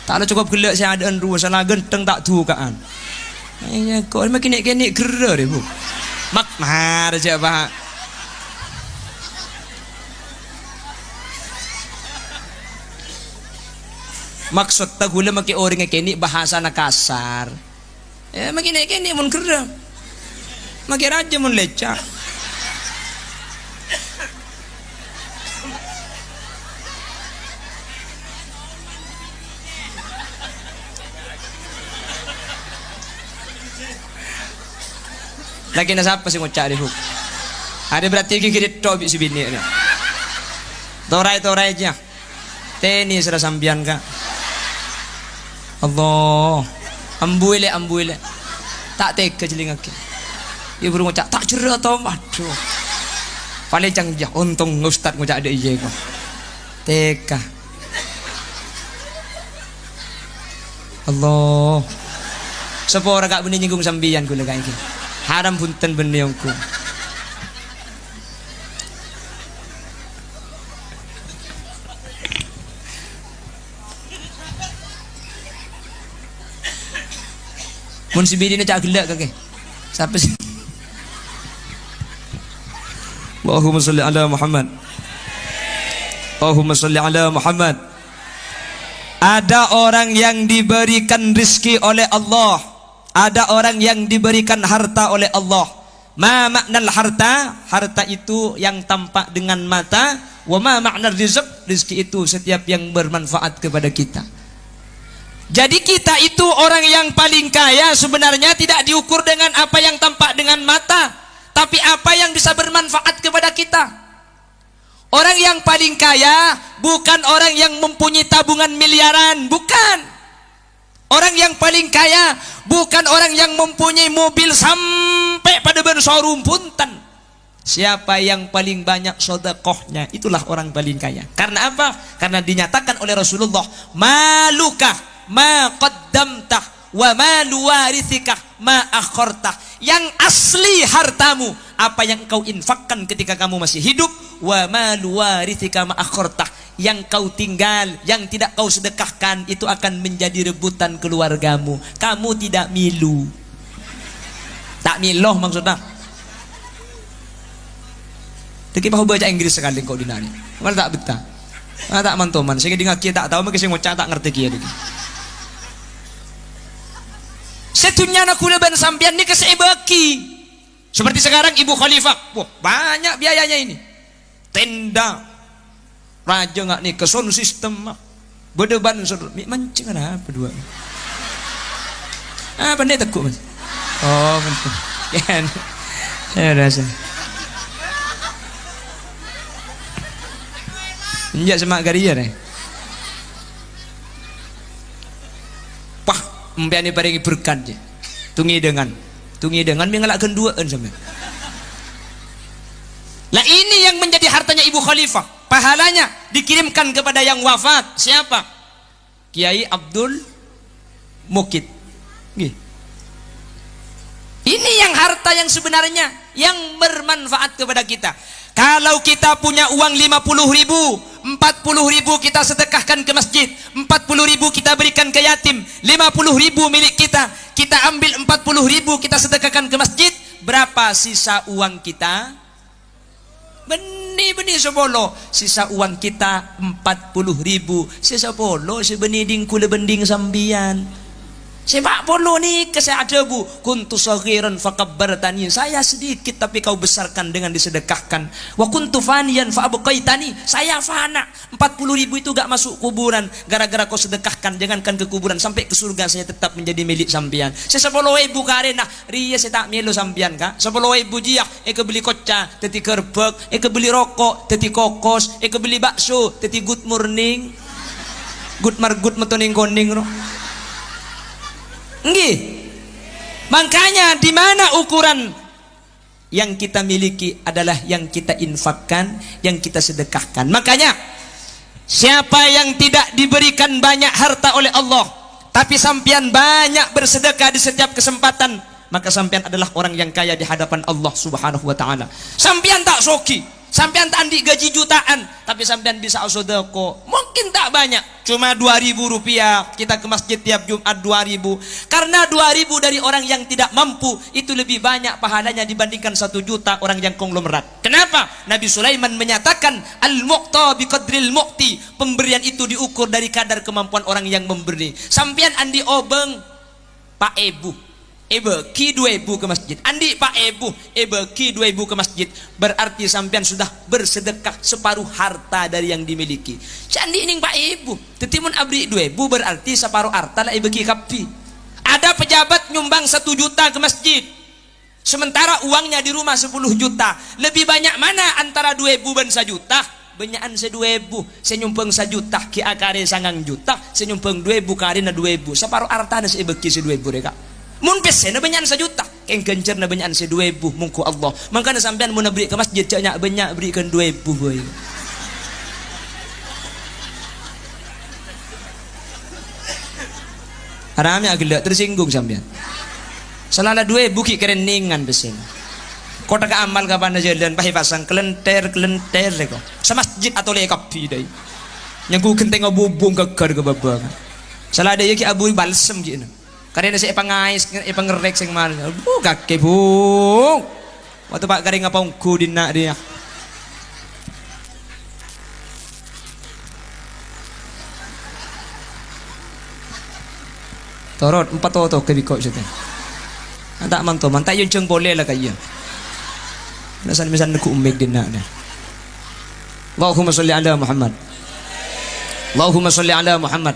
Tak ada cukup gelak saya ada anru salah genteng tak tukaan. Ya kok makin nek gerak deh bu. Mak mahar aja pak. Maksud tak gula makin orang kini bahasa nak kasar. Makin kini mun gerak. Makin raja mun lecak. Lagi nasa apa sih ngucap deh, ada berarti kiri tobi si bini ni. Torai aja. Tenis sudah sambian kak. Allah, ambuile. Tak tega jeling aku. Dia baru ngucap tak cerah tau, aduh. Paling canggih, untung ustad ngucap ada iya kok. Tega. Allah. Sepuluh orang kak benih nyinggung sambian gula kayak gini. Haram punten beniongku. Mun si bini cak gelak kake. Siapa sih? Allahumma salli ala Muhammad. Allahumma salli ala Muhammad. Ada orang yang diberikan rizki oleh Allah. Ada orang yang diberikan harta oleh Allah. Ma maknal harta? Harta itu yang tampak dengan mata. Wa ma maknal rizq? Rizki itu setiap yang bermanfaat kepada kita. Jadi kita itu orang yang paling kaya sebenarnya tidak diukur dengan apa yang tampak dengan mata, tapi apa yang bisa bermanfaat kepada kita. Orang yang paling kaya bukan orang yang mempunyai tabungan miliaran, bukan. Orang yang paling kaya bukan orang yang mempunyai mobil sampai pada ben showroom punten. Siapa yang paling banyak sedekahnya, itulah orang paling kaya. Karena apa? Karena dinyatakan oleh Rasulullah, maluka ma qaddamtah wa malu warithika ma akhartah. Yang asli hartamu, apa yang kau infakkan ketika kamu masih hidup, wa malu warithika ma akhartah. Yang kau tinggal, yang tidak kau sedekahkan, itu akan menjadi rebutan keluargamu. Kamu tidak milu. Tak miloh maksudnya. Tapi bahu baca Inggris sekali kau dinari. Malah tak betah. Malah tak mantoman. Saya dengar kita tak tahu, maka saya ngucap tak ngerti kia. Setunya nak kulaban sampian ni kesebaki. Seperti sekarang Ibu Khalifah. Wah, banyak biayanya ini. Tenda. Raja nggak nih keson sistem berdeban mancing ada apa dua pandai tekuk mas. Oh betul kan saya rasa injak semak garia nih pah membiani paringi berkat je tungi dengan mengalahkan duaan sampai lah. Ini yang menjadi hartanya Ibu Khalifah, pahalanya dikirimkan kepada yang wafat. Siapa? Kiai Abdul Mukid. Ini yang harta yang sebenarnya yang bermanfaat kepada kita. Kalau kita punya uang 50.000, 40.000 kita sedekahkan ke masjid, 40.000 kita berikan ke yatim, 50.000 milik kita, kita ambil 40.000 kita sedekahkan ke masjid, berapa sisa uang kita? Benih sebolo, sisa uang kita 40.000. Sisa bolo sebenih ding kula bending sambian. Sepak bolo ni saya ada bu. Kuntu saghiran fakabbartani. Saya sedikit tapi kau besarkan dengan disedekahkan. Wa kuntu faniyan faabqaitani. Saya fana. 40.000 itu gak masuk kuburan. Gara-gara kau sedekahkan, jangankan ke kuburan, sampai ke surga saya tetap menjadi milik sampian. Saya 10.000 karena ria saya tak melo sampian kak. 10.000 jiak. Eka beli koca, teti kerbek. Eka beli rokok, teti kokos. Eka beli bakso, teti good morning. Good margut metoning koning no. Nggih. Makanya di mana ukuran yang kita miliki adalah yang kita infakkan, yang kita sedekahkan. Makanya siapa yang tidak diberikan banyak harta oleh Allah, tapi sampian banyak bersedekah di setiap kesempatan, maka sampian adalah orang yang kaya di hadapan Allah Subhanahu wa taala. Sampian tak soki, Sampean tandi gaji jutaan, tapi sampean bisa sedekah. Mungkin tak banyak, cuma 2.000 rupiah. Kita ke masjid tiap Jumat 2.000. Karena 2.000 dari orang yang tidak mampu itu lebih banyak pahalanya dibandingkan 1 juta orang yang konglomerat. Kenapa? Nabi Sulaiman menyatakan al-muqta biqadril muqti. Pemberian itu diukur dari kadar kemampuan orang yang memberi. Sampean andi obeng Pak Ebu, ki 2.000 ke masjid. Andi Pak Ebu, ki 2.000 ke masjid. Berarti sampean sudah bersedekah separuh harta dari yang dimiliki. Candi ini Pak Ebu, tetimun abri 2.000 berarti separuh harta lah ki kapi. Ada pejabat nyumbang 1 juta ke masjid, sementara uangnya di rumah 10 juta. Lebih banyak mana antara 2.000 dan 1 juta? Banyakan 2.000. Saya nyumbang 1 juta ki akare 9 juta. Saya nyumbang 2.000 kare na 2.000. Separuh harta na ki 2.000 reka. Mun pesen na banyak 1 juta, keng kencer na banyak 2.000 mungku Allah. Makanya sampean mun beri ke masjid caknya banyak berikan 2.000 boy. Haramnya agak tersinggung sampean. Selala 2.000 ki kereningan pesen. Kota ka amal ka pana jalan pahi pasang kelenter reko. Sa masjid atau le kapi dai. Yang ku kenteng ngobubung kegar ke babang. Selada ye ki abu balsem ki. Karena saya pangais, pangerek sing mal. Kake bung. Waktu Pak Garing apa ungku dina dia. Torot 4 toto ke biko siya. Tak manto, mantai yung jeng boleh lah kaya. Nasan misan ku umik dina dia. Allahumma sholli ala Muhammad. Allahumma sholli ala Muhammad.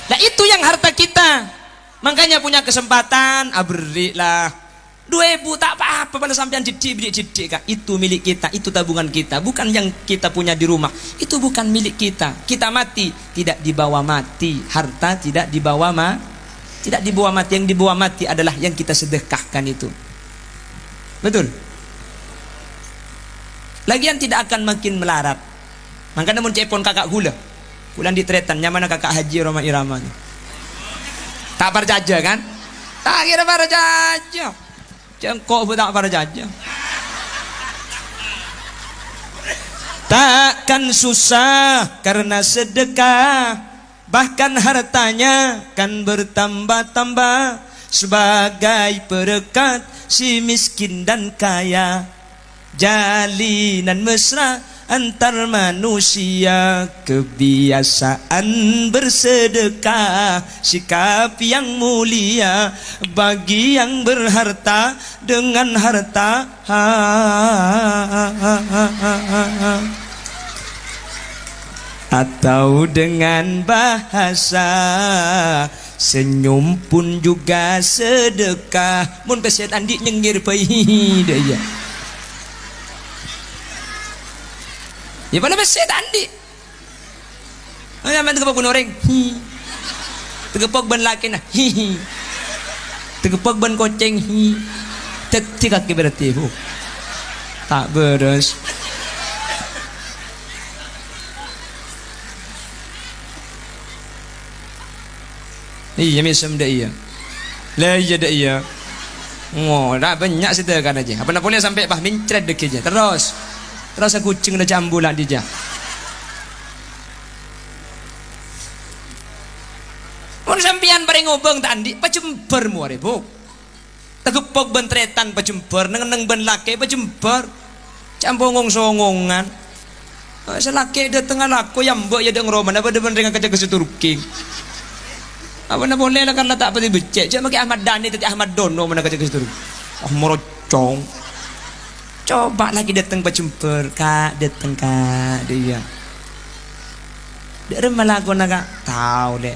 Nah itu yang harta kita. Makanya punya kesempatan, berilah 2.000 tak apa-apa pada sampean didik kak. Itu milik kita, itu tabungan kita, bukan yang kita punya di rumah. Itu bukan milik kita. Kita mati tidak dibawa mati, harta tidak dibawa tidak dibawa mati. Yang dibawa mati adalah yang kita sedekahkan itu. Betul. Lagian tidak akan makin melarat. Makanya mun cepon kakak gula, bulan di tretan, nyamana kakak haji Roma Irama. Tak parjaja kan? Tak kira parjaja. Cengkok pun tak parjaja. Takkan susah karena sedekah, bahkan hartanya kan bertambah-tambah sebagai perekat si miskin dan kaya. Jalinan mesra antar manusia, kebiasaan bersedekah, sikap yang mulia bagi yang berharta dengan harta. Atau dengan bahasa senyum pun juga sedekah. Mun peset andi nyengir pai dia. Ya pada beset andi. Ayo tegepok ban orang. Tegepok ban laki nah. Tegepok ban kucing. Tetik kaki berarti bu. Tak beres. Iya misam dah iya. Lah iya dah iya. Oh, dah banyak cerita kan aja. Apa nak boleh sampai bah mincret dek aja. Terus. Rasa kucing dah jambu lah dia. Mun sampean bareng ngobeng tak andi pacember mu are bu. Tegepok bentretan pacember, neng ben laki pacember. Campongong songongan. Selaki dia tengah laku yang mbok ya deng roman apa depan dengan kaca keseturking. Apa nak boleh lah kan tak pati becek. Cuma ke Ahmad Dhani tadi Ahmad Dono mana kaca keseturking. Morocong. Coba lagi datang pacemper kak, datang kak dia. Dia malah aku nak tahu deh.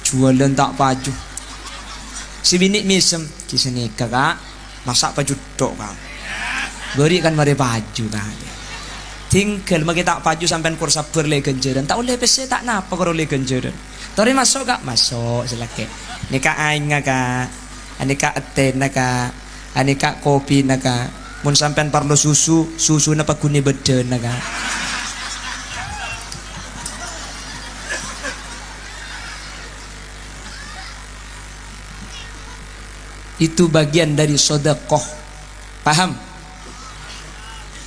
Jualan tak baju. Si bini misem kisah nikah kak, masak baju dok kak. Berikan mari baju kak. Tinggal magi tak baju sampai kursa berle genjeran. Tak oleh pese tak napa kalau le genjeran. Tori masuk kak, masuk selake. Nikah aing kak, nikah eten kak. Aneka kopi naga, mun sampean parlo susu na paguni beden naga. Itu bagian dari sedekah. Paham?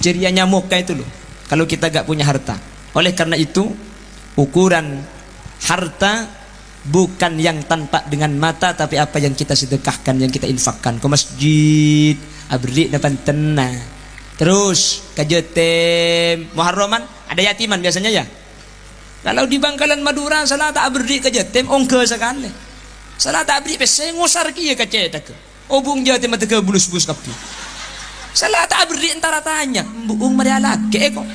ceria nyamuk kayak itu loh kalau kita gak punya harta. Oleh karena itu ukuran harta bukan yang tampak dengan mata, tapi apa yang kita sedekahkan, yang kita infakkan ke masjid, abri depan tenang. Terus ke jetem Muharraman ada yatiman biasanya ya. Kalau di Bangkalan Madura salah tak abri ke jetem ongke sekali. Salah tak abri pesen ngusar kia ke cetak. Obung jetem mata ke bulus-bulus kapi. Salah tak abri antara tanya, "Mbung mari laki kok."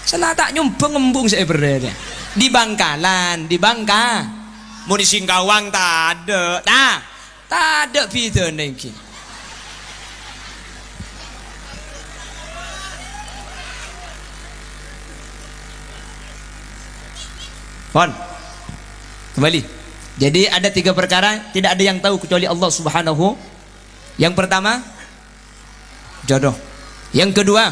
Salah tak nyumpeng embung saya berada di Bangkalan, di Bangka. Mau di Singkawang tak ada, tak ada pita nengki. Pon, kembali. Jadi ada 3 perkara tidak ada yang tahu kecuali Allah Subhanahu. Yang pertama, jodoh. Yang kedua,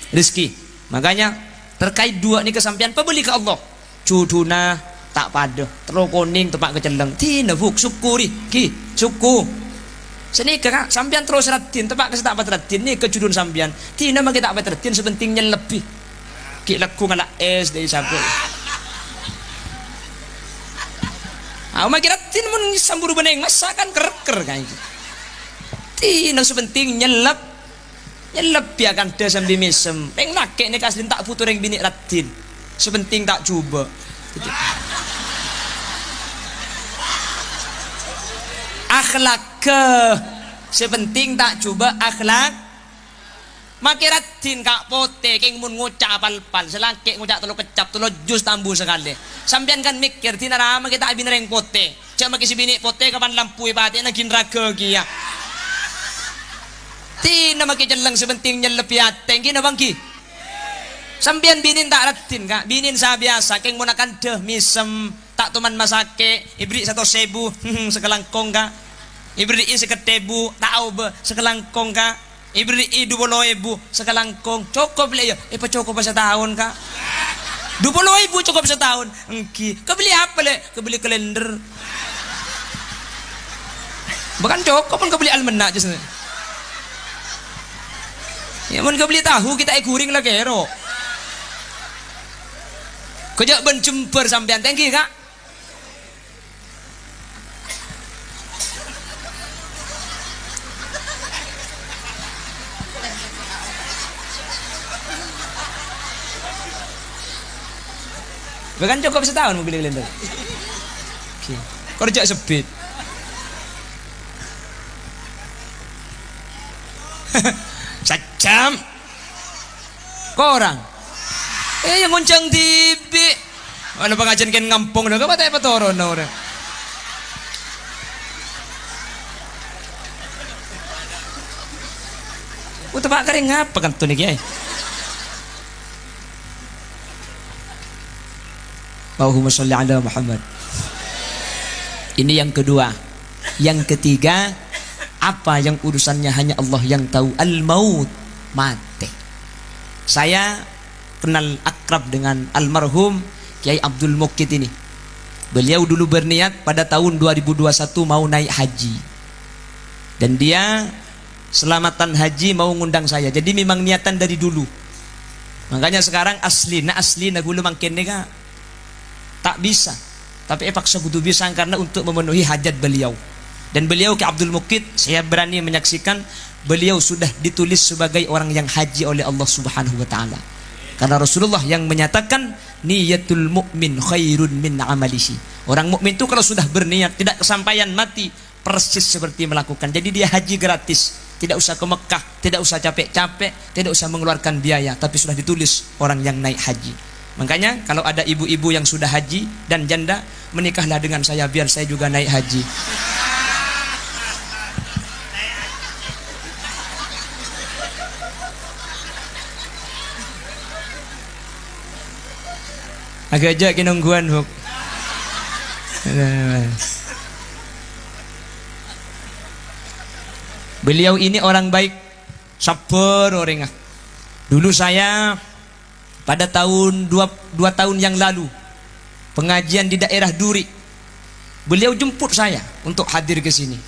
rezeki. Makanya terkait 2 ni kesampian pembeli ke Allah. Cuduna tak pada, terlalu kuning tempat keceleng. Tina buk syukuri, ki syuku. Seni kak sampian terus ratin tempat kesetak ratin ni kecudun sampian. Tina bagi tak ratin sebentingnya lebih. Ki laku ngala es dari sapu. Maki ratin mun samburu beneng masakan ker kayak gitu. Tina sebenting nyelap ya kan dia sambil misem peng nakek ni kaslin tak putur yang bini ratin sepenting tak coba akhlak ke sepenting tak coba akhlak maki ratin kak pote keng mun ngucap pal selangkek ngucap telo kecap telo jus tambu sekali sampean kan mikir tina nama kita abin reng pote cak maki si bini pote kapan lampui pati nagin raga kia tina maki jelang sebenting nyelep yateng gina bangki sampian binin tak ratin kak binin sa biasa keng munakan deh misem tak tuman masake ibri 1.000 sekelangkong kak ibri seketebu tau be sekelangkong kak ibri 20.000 sekelangkong cukup beli ya pa cukup setahun kak 20.000 cukup setahun engki kebeli apa le kebeli kalender bukan cukup pun kebeli almana aja ya mun kebeli tahu kita guring lah kero kejak ben jember sampean tengki kak bukan cukup setahun mau beli kalender kerja sebit sajam korang yang ngoncang tibi ada pengajian kan ngampung dah apa tak petoron orang tepak kering apa kan tuh nih kiai Allahumma sholli ala Muhammad. Ini yang kedua. Yang ketiga, apa yang urusannya hanya Allah yang tahu, al-maut, mati. Saya kenal akrab dengan almarhum Kiai Abdul Muqit ini. Beliau dulu berniat pada tahun 2021 mau naik haji. Dan dia selamatan haji mau ngundang saya. Jadi memang niatan dari dulu. Makanya sekarang asli na gulu mangkin ni ka tak bisa. Tapi paksa kudu bisa karena untuk memenuhi hajat beliau. Dan beliau ke Abdul Muqit, saya berani menyaksikan beliau sudah ditulis sebagai orang yang haji oleh Allah Subhanahu wa taala. Karena Rasulullah yang menyatakan niyatul mu'min khairun min amalihi. Orang mukmin itu kalau sudah berniat tidak kesampaian mati persis seperti melakukan. Jadi dia haji gratis, tidak usah ke Mekah, tidak usah capek-capek, tidak usah mengeluarkan biaya, tapi sudah ditulis orang yang naik haji. Makanya kalau ada ibu-ibu yang sudah haji dan janda, menikahlah dengan saya biar saya juga naik haji. Agak aja kinungguan huk. Beliau ini orang baik, sabar orangnya. Dulu saya pada tahun 2 tahun yang lalu pengajian di daerah Duri, beliau jemput saya untuk hadir ke sini.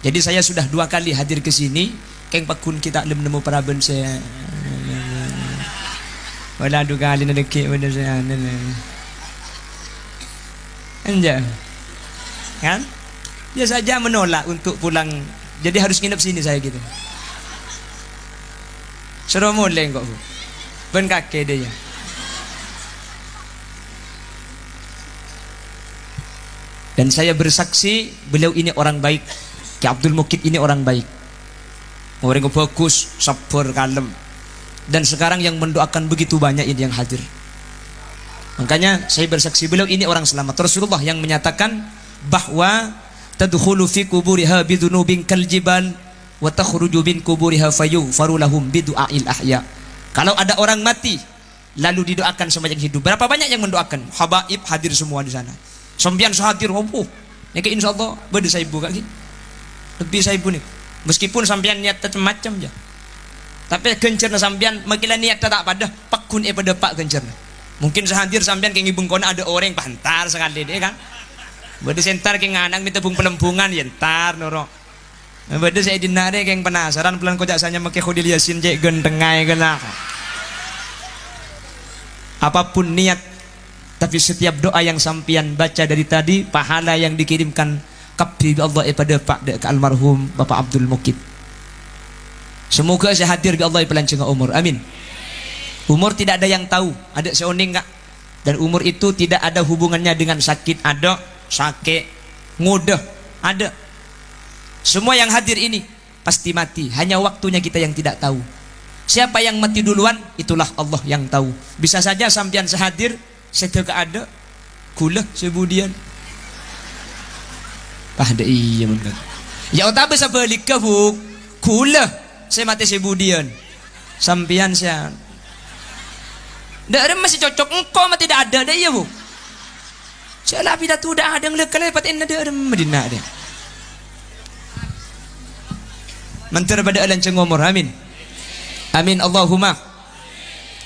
Jadi saya sudah 2 kali hadir ke sini keng pakun kita lem nemu paraben saya. Wala dugali na deki pada saya. Anja. Kan? Dia saja menolak untuk pulang. Jadi harus nginep sini saya gitu. Suruh mulai kok. Ben kakek dia. Dan saya bersaksi beliau ini orang baik. Ki Abdul Mukid ini orang baik. Orang yang bagus, sabar, kalem. Dan sekarang yang mendoakan begitu banyak ini yang hadir. Makanya saya bersaksi beliau ini orang selamat. Rasulullah yang menyatakan bahwa tadkhulu fi kuburiha bidunubin kal jibal wa takhruju bin kuburiha fayu lahum bidu'ail ahya. Kalau ada orang mati lalu didoakan sama yang hidup. Berapa banyak yang mendoakan? Habaib hadir semua di sana. Sampian sahadir hopo. Ya ke insyaallah bade saya buka ki. Lebih saya nih. Meskipun sampian niat macam-macam aja. Tapi gencerna sampian makilah niat tak pada pakun pada pak gencerna. Mungkin sahadir sampian ke ngibung kona ada orang pantar sekali deh kan. Bade sentar ke nganang minta bung pelembungan yentar noro. Bade saya dinare ke yang penasaran pelan kok jasanya make khudil yasin cek gentengai kena. Apapun niat, tapi setiap doa yang sampian baca dari tadi, pahala yang dikirimkan kabdi Allah pada Pak ke almarhum Bapak Abdul Mukid. Semoga saya hadir bi Allah pelancongan umur. Amin. Umur tidak ada yang tahu, ada seoning enggak? Dan umur itu tidak ada hubungannya dengan sakit, ada sakit, mudah, ada. Semua yang hadir ini pasti mati, hanya waktunya kita yang tidak tahu. Siapa yang mati duluan, itulah Allah yang tahu. Bisa saja sampian sehadir, sedeka ada, kula sebudian. Pada iya benar. Ya otak bisa balik ke buk, kula saya mati sebudian. Sampian saya. Dah ada masih cocok engkau mah tidak ada dah ya bu. Saya lapis dah tu dah ada yang lekal lepas ini ada Madinah dia. Mentera pada alam cengomor, amin. Amin Allahumma.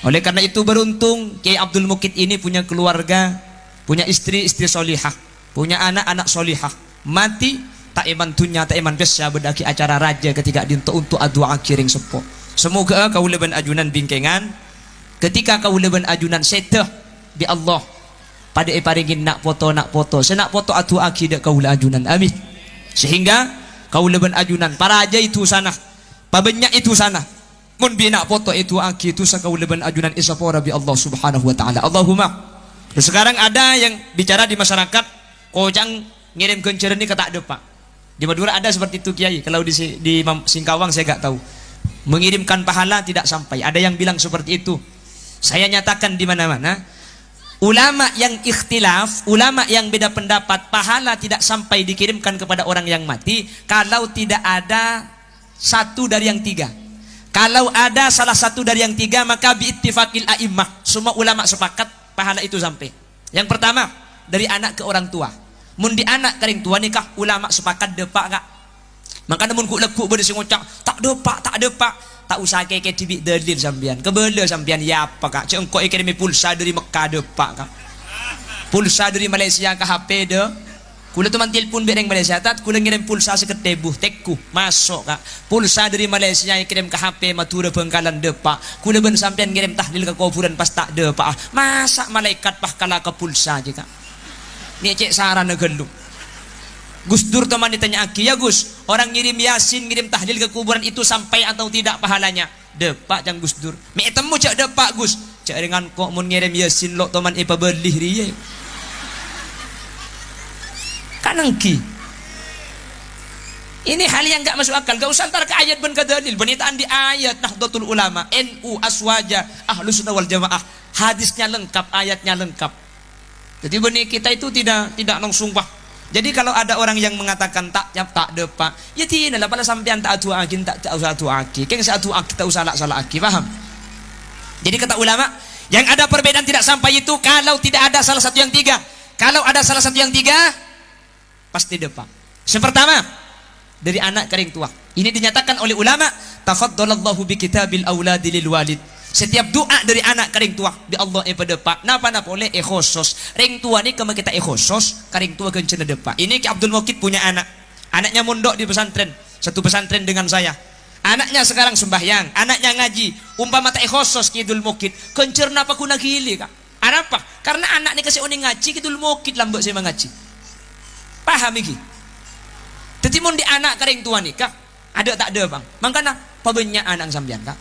Oleh karena itu beruntung Kiai Abdul Mukid ini punya keluarga, punya istri solihah, punya anak solihah. Mati tak iman dunya tak iman besya berdaki acara raja ketika untuk adua kiring sepo. Semoga kau leban ajunan bingkengan ketika kau leban ajunan seteh di Allah pada paringin nak foto senak foto adua akidak kau le ajunan, amin. Sehingga kau leban ajunan para raja itu sana, pabanyak itu sana. Mun bina foto itu aki itu sakau leban ajunan isapora bi Allah Subhanahu wa taala. Allahumma. Terus sekarang ada yang bicara di masyarakat, kojang ngirim genceran ini ketak depak. Di Madura ada seperti itu Kiai. Kalau di Singkawang saya gak tahu. Mengirimkan pahala tidak sampai. Ada yang bilang seperti itu. Saya nyatakan di mana-mana, ulama yang ikhtilaf, ulama yang beda pendapat, pahala tidak sampai dikirimkan kepada orang yang mati kalau tidak ada satu dari yang tiga. Kalau ada salah satu dari yang tiga, maka biittifaqil a'immah, semua ulama sepakat pahala itu sampai. Yang pertama, dari anak ke orang tua. Mun di anak ke orang tua nikah ulama sepakat depak enggak? Maka namun ku lekuk bade sing ngucap tak depak, tak usah keke tibik dalil sampean. Kebele sampean ya apa kak? Cek engko kirim pulsa dari Mekah depak kak. Pulsa dari Malaysia ke HP de. Kula teman telepon bereng Malaysia tat, kula ngirim pulsa seketebuh tekku masuk kak. Pulsa dari Malaysia yang kirim ke HP Madura Bengkalan depak. Kula ben sampean ngirim tahlil ke kuburan pas tak depak. Masa malaikat pah kala ke pulsa je kak. Ni cek sarana geluk. Gus Dur teman ditanya aki, ya Gus, orang ngirim yasin, ngirim tahlil ke kuburan itu sampai atau tidak pahalanya? Depak jang Gus Dur. Me temu cek depak Gus. Cek dengan kok mun ngirim yasin lo teman ipa belih riye. Kanangki. Ini hal yang enggak masuk akal. Gak usah antar ke ayat ben ke dalil. Benitaan di ayat Nahdlatul Ulama, NU, Aswaja, Ahlus Sunnah wal Jamaah. Hadisnya lengkap, ayatnya lengkap. Jadi benih kita itu tidak langsung bah. Jadi kalau ada orang yang mengatakan tak depak, ya tidak pada sampean tak adu aki, tak usah adu aki. Keng sa adu aki tak usah salah aki, paham? Jadi kata ulama, yang ada perbedaan tidak sampai itu kalau tidak ada salah satu yang tiga. Kalau ada salah satu yang tiga, pasti depak. Pertama, dari anak kering tua. Ini dinyatakan oleh ulama, tafaddalallahu bi kitabil auladi lil walid. Setiap doa dari anak kering tua di Allah pada depak. Napa boleh ekhosos. Ring tua ni kama kita ekhosos, kering tua kencana depak. Ini Ki Abdul Mukid punya anak. Anaknya mondok di pesantren, satu pesantren dengan saya. Anaknya sekarang sembahyang, anaknya ngaji, umpama tak khosos kidul mukid, kencerna apa kuna gili kak? Apa? Karena anak ni kasih oni ngaji kidul mukid lambek saya mengaji. Paham iki? Jadi mun di anak kering tua nikah, ada tak ada bang? Makanya pabanyak anak sambian kak.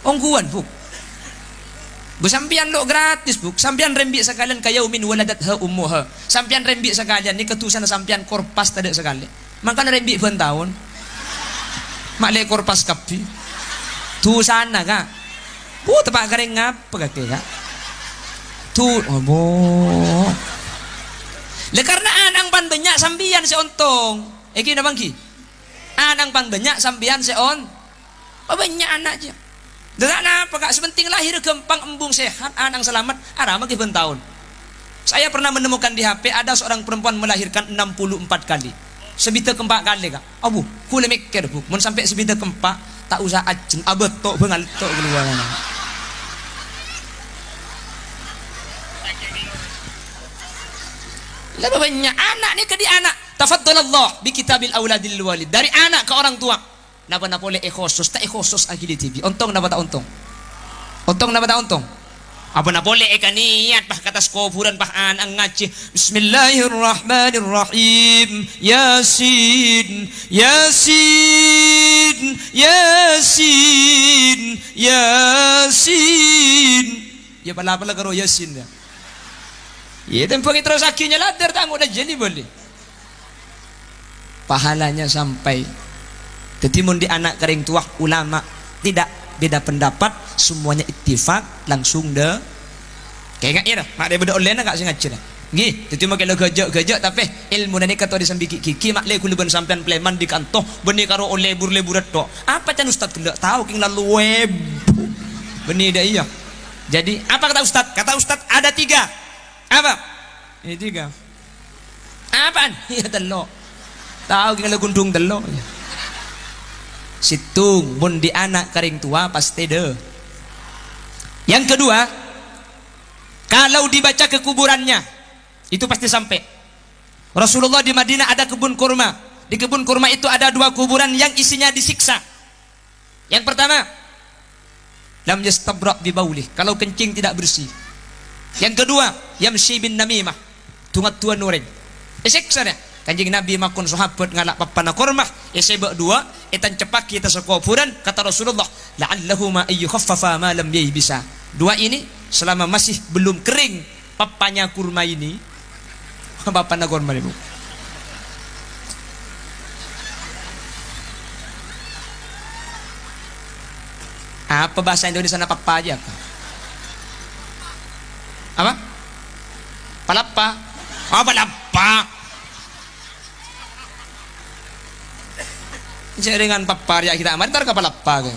Ongguan bu. Sampian lo gratis bu. Sampian rembik sekalian kaya umin waladatha ummuha. Sampian rembik sekalian ni ketusan sampian korpas tak ada sekali. Makanya rembik pun tahun. Mak le korpas kapi. Tu sana kak. Tepak kering ngapa kak kak? Tu oh. Le karena anang pan banyak sambian seontong. Eki na bangki. Anang pan banyak sambian seon. Banyak anak aja. Dan apa kak? Sepenting lahir gampang embung sehat, anang selamat. Arama ke tahun. Saya pernah menemukan di HP ada seorang perempuan melahirkan 64 kali. Sebita keempat kali kak. Abu, kule mikir bu. Mun sampai sebita keempat tak usah ajen. Abetok bengal tok keluar. Lebih banyak anak ni ke di anak. Tafaddalallah bi kitabil auladil walid. Dari anak ke orang tua. Napa boleh ekhosos tak ekhosos lagi di TV. Untung napa tak untung? Untung napa tak untung? Apa na boleh niat bah kata kuburan bah anang ngaji. Bismillahirrahmanirrahim. Yasin, Yasin, Yasin, Yasin. Ya pala karo Yasin ya. Ya tempo terus akhirnya ladar tak udah jadi boleh. Pahalanya sampai. Jadi mun di anak kering tua ulama tidak beda pendapat, semuanya ittifaq langsung de. Kayak ya dah. Mak dia beda online nak sing ngaji dah. Nggih, jadi mak kalau gejak tapi ilmu nani kata disambi kiki mak le kula ben sampean pleman di kantoh beni karo lebur-leburat tok. Apa can ustaz kendak tahu king lalu web. Beni dah iya. Jadi apa kata ustaz? Kata ustaz ada 3. Apa? Ini 3. Apaan? Iya telok. Tahu king lalu gundung telok. Situng mun di anak kering tua pasti deh. Yang kedua, kalau dibaca ke kuburannya itu pasti sampai. Rasulullah di Madinah ada kebun kurma. Di kebun kurma itu ada 2 kuburan yang isinya disiksa. Yang pertama, lam yastabra bi baulih, kalau kencing tidak bersih. Yang kedua, yamshi bin namimah, tungat tua nurin. Siksa dia. Kanjeng Nabi makun sahabat ngalak papana kurmah sebab 2 etan cepak kita sekuburan kata Rasulullah la'allahu ma ayyukhaffafa ma lam bisa. 2 ini selama masih belum kering papanya kurma ini papana kurma ibu. Apa bahasa Indonesia na papa aja kah? Apa? Palapa. Oh palapa. Saya dengan papar ya kita aman ntar kapal apa kan?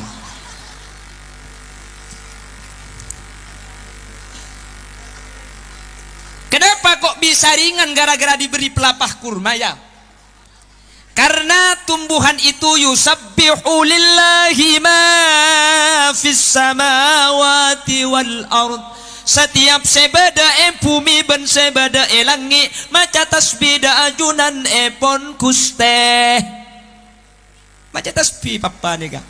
Kenapa kok bisa ringan gara-gara diberi pelapah kurma ya? Karena tumbuhan itu yusabbihu lillahi ma fis samawati wal ard. Setiap sebada bumi ben sebada langit maca tasbih da ajunan pon kuste. Maca tasbih papa ni kak.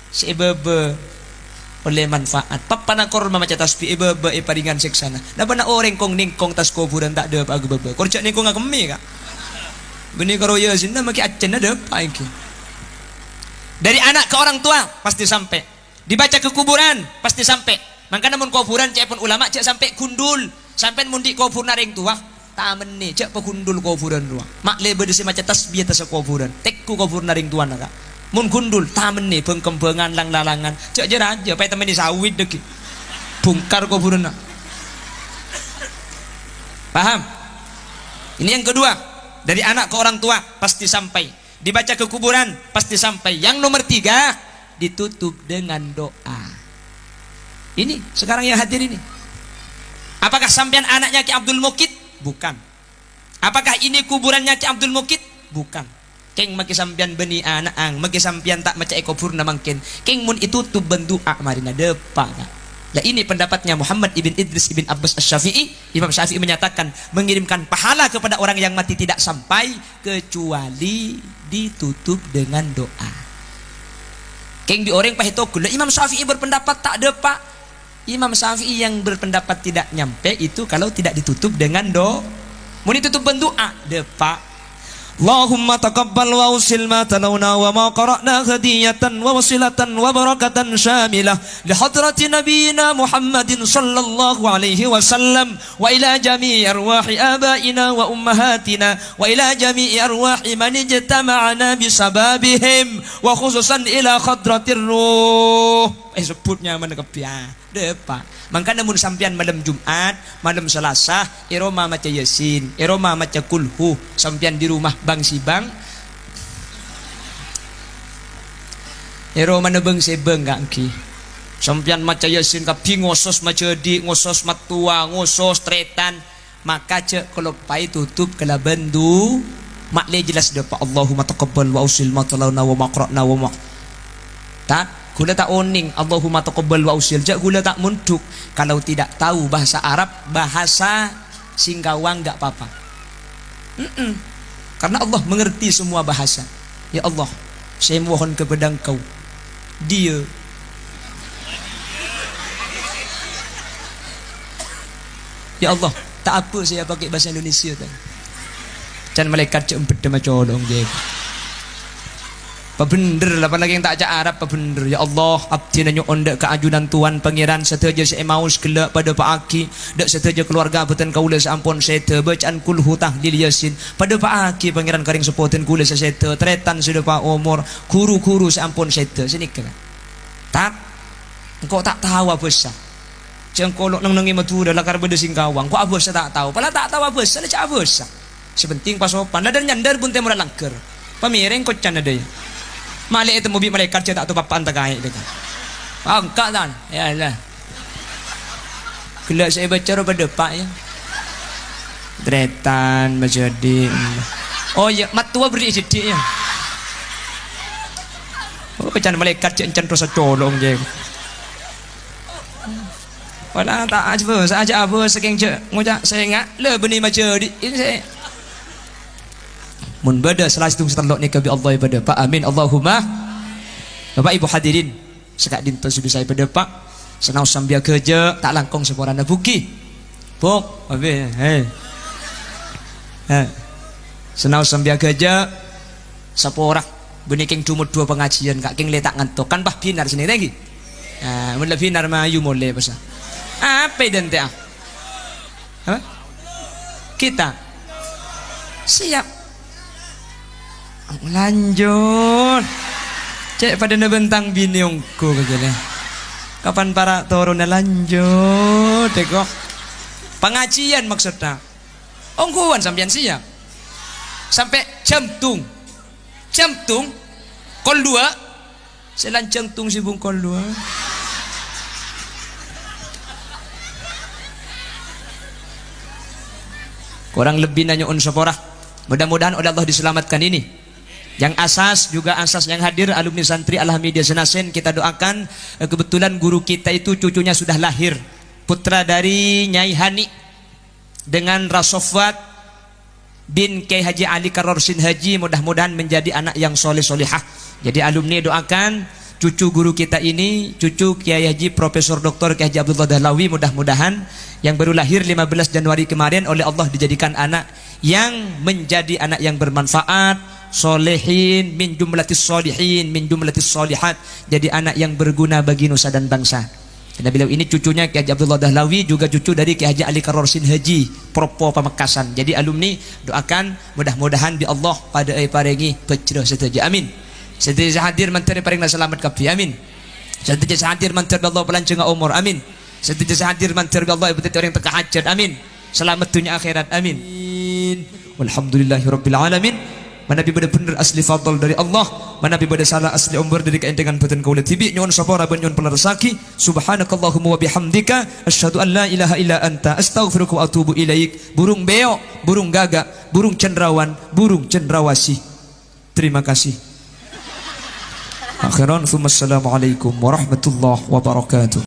Si bebe oleh manfaat. Papa na korma maca tasbih bebe paringan seksana. Na bana orang kong ningkong tas kuburan tak ada apa bebe. Korcak ningkong akemi kak. Beni karo Yasin na maki acen ada apa iki. Dari anak ke orang tua pasti sampai. Dibaca ke kuburan pasti sampai. Makanya mun kuburan cek pun ulama cek sampai gundul. Sampai mun di kubur naring tua tamen ni cek pegundul kuburan tua. Mak lebe desi maca tasbih tas kuburan. Tekku kubur naring tua nak. Mun gundul tamen nih bengkembengan lang lalangan cek aja aja pai temen di sawit deki bungkar kuburan. Paham? Ini yang kedua, dari anak ke orang tua pasti sampai. Dibaca ke kuburan pasti sampai. Yang nomor 3, ditutup dengan doa. Ini sekarang yang hadir ini. Apakah sampean anaknya Ki Abdul Mukid? Bukan. Apakah ini kuburannya Ki Abdul Mukid? Bukan. Keng maki sampian beni anak ang maki sampian tak maca ekopur na mangkin keng mun itu tu bendu marina depa. Nah ini pendapatnya Muhammad ibn Idris ibn Abbas Asy-Syafi'i. Imam Syafi'i menyatakan mengirimkan pahala kepada orang yang mati tidak sampai kecuali ditutup dengan doa. Keng di orang pahito gula Imam Syafi'i berpendapat tak ada pak. Imam Syafi'i yang berpendapat tidak nyampe itu kalau tidak ditutup dengan mau ditutup bendoa de pak. Allahumma taqabbal wa usil ma talawna wa ma qara'na hadiyatan wa wasilatan wa barakatan syamilah li hadrati nabiyina Muhammadin sallallahu alaihi wasallam wa ila jami'i arwahi abaina wa ummahatina wa ila jami'i arwahi man ijtama'ana bisababihim wa khususan ila hadratir ruh. Sebutnya mana kepiah depa. Maka namun sampian malam Jumat, malam Selasa, iroma maca Yasin, iroma maca Kulhu, sampian di rumah Bang Sibang. Iroma nebeng sebeng gak ki. Sampian maca Yasin kapi ngosos maca di, ngosos matua, ngosos tretan, maka cek kalau pai tutup kala bendu makle jelas depa Allahumma taqabbal wa usil ma talawna wa maqra'na wa ma. Tak gula tak oning Allahumma taqabbal wa usil jak gula tak munduk. Kalau tidak tahu bahasa Arab, bahasa Singkawang enggak apa-apa. Karena Allah mengerti semua bahasa. Ya Allah, saya mohon kepada Engkau dia ya Allah, tak apa saya pakai bahasa Indonesia tadi. Can malaikat cek empet sama colong je. Apa bener lah, apalagi yang tak cak Arab apa bener. Ya Allah, abdi nanyo ondak ke ajunan Tuhan pangeran seteja saya mau sekelak pada Pak Aki dak seteja keluarga beten kaula sampun seta bacaan kulhu tahlil Yasin pada Pak Aki pangeran karing sepoten kula seta tretan sudah Pak umur guru-guru sampun seta sini ke tak engkau tak tahu apa sah cengkolok nang nangi matu dalam karbede Singkawang kok apa sah tak tahu pala tak tahu apa sah cak apa sah sepenting pasopan dan nyandar pun temu langker pamireng kocan ada ya. Malik itu mobil malaikat je tak tahu papan tak kait dekat. Angkat tan. Yalah. Kelak saya baca pada pak ya. Dretan menjadi. Oh ya, mat tua beri sedih ya. Oh pecan malaikat je encan terus colong je. Wala tak apa, saja apa saking je ngojak saya ngak le benih macam di ini saya. Mun bada salah satu setelok ni kabi Allah pada Pak amin Allahumma. Bapak Ibu hadirin sekak dinto sudah saya pada Pak senau sambil kerja tak langkong seporana buki bok habis senau sambil kerja saporak beniking cumut dua pengajian kak king letak ngantuk kan bah binar sini lagi mun le binar mayu mole pasal apa dan teh kita siap lanjut cek pada nebentang biniongku begini kapan para turun lanjut teko pengajian maksudnya ongkuan sampean siap sampai jam tung kol 2 selancang tung sibung kol 2 kurang lebih nanya unsaporah mudah-mudahan oleh Allah diselamatkan ini. Yang asas juga asas yang hadir alumni santri Alhamdulillah Senasen kita doakan kebetulan guru kita itu cucunya sudah lahir putra dari Nyai Hani dengan Rasofat bin Kiai Haji Ali Karorsin Haji mudah-mudahan menjadi anak yang soleh solehah. Jadi alumni doakan cucu guru kita ini cucu Kiai Haji Profesor Dr. Kiai Haji Abdullah Dahlawi mudah-mudahan yang baru lahir 15 Januari kemarin oleh Allah dijadikan anak yang menjadi anak yang bermanfaat solehin min jumlatis solihin min jumlatis solihat jadi anak yang berguna bagi nusa dan bangsa. Karena beliau ini cucunya Kiai Haji Abdullah Dahlawi juga cucu dari Kiai Haji Ali Karorsin Haji Propo Pamekasan. Jadi alumni doakan mudah-mudahan bi Allah pada parengi pecrah setuju amin. Setuju hadir menteri paring selamat kapi amin. Setuju hadir menteri Allah pelancongan umur amin. Setuju hadir menteri Allah betul orang teka hajat amin. Selamat dunia akhirat amin. Walhamdulillahirabbil alamin. Mana bi benar asli fadl dari Allah, mana bi salah asli umur dari keendengan batin kaula tibi nyon sapora ben nyon pelarasaki subhanakallahumma wa bihamdika asyhadu an la ilaha illa anta astaghfiruka wa atubu ilaik. Burung beo, burung gagak, burung cendrawan, burung cendrawasih. Terima kasih. Akhiran, assalamualaikum warahmatullahi wabarakatuh.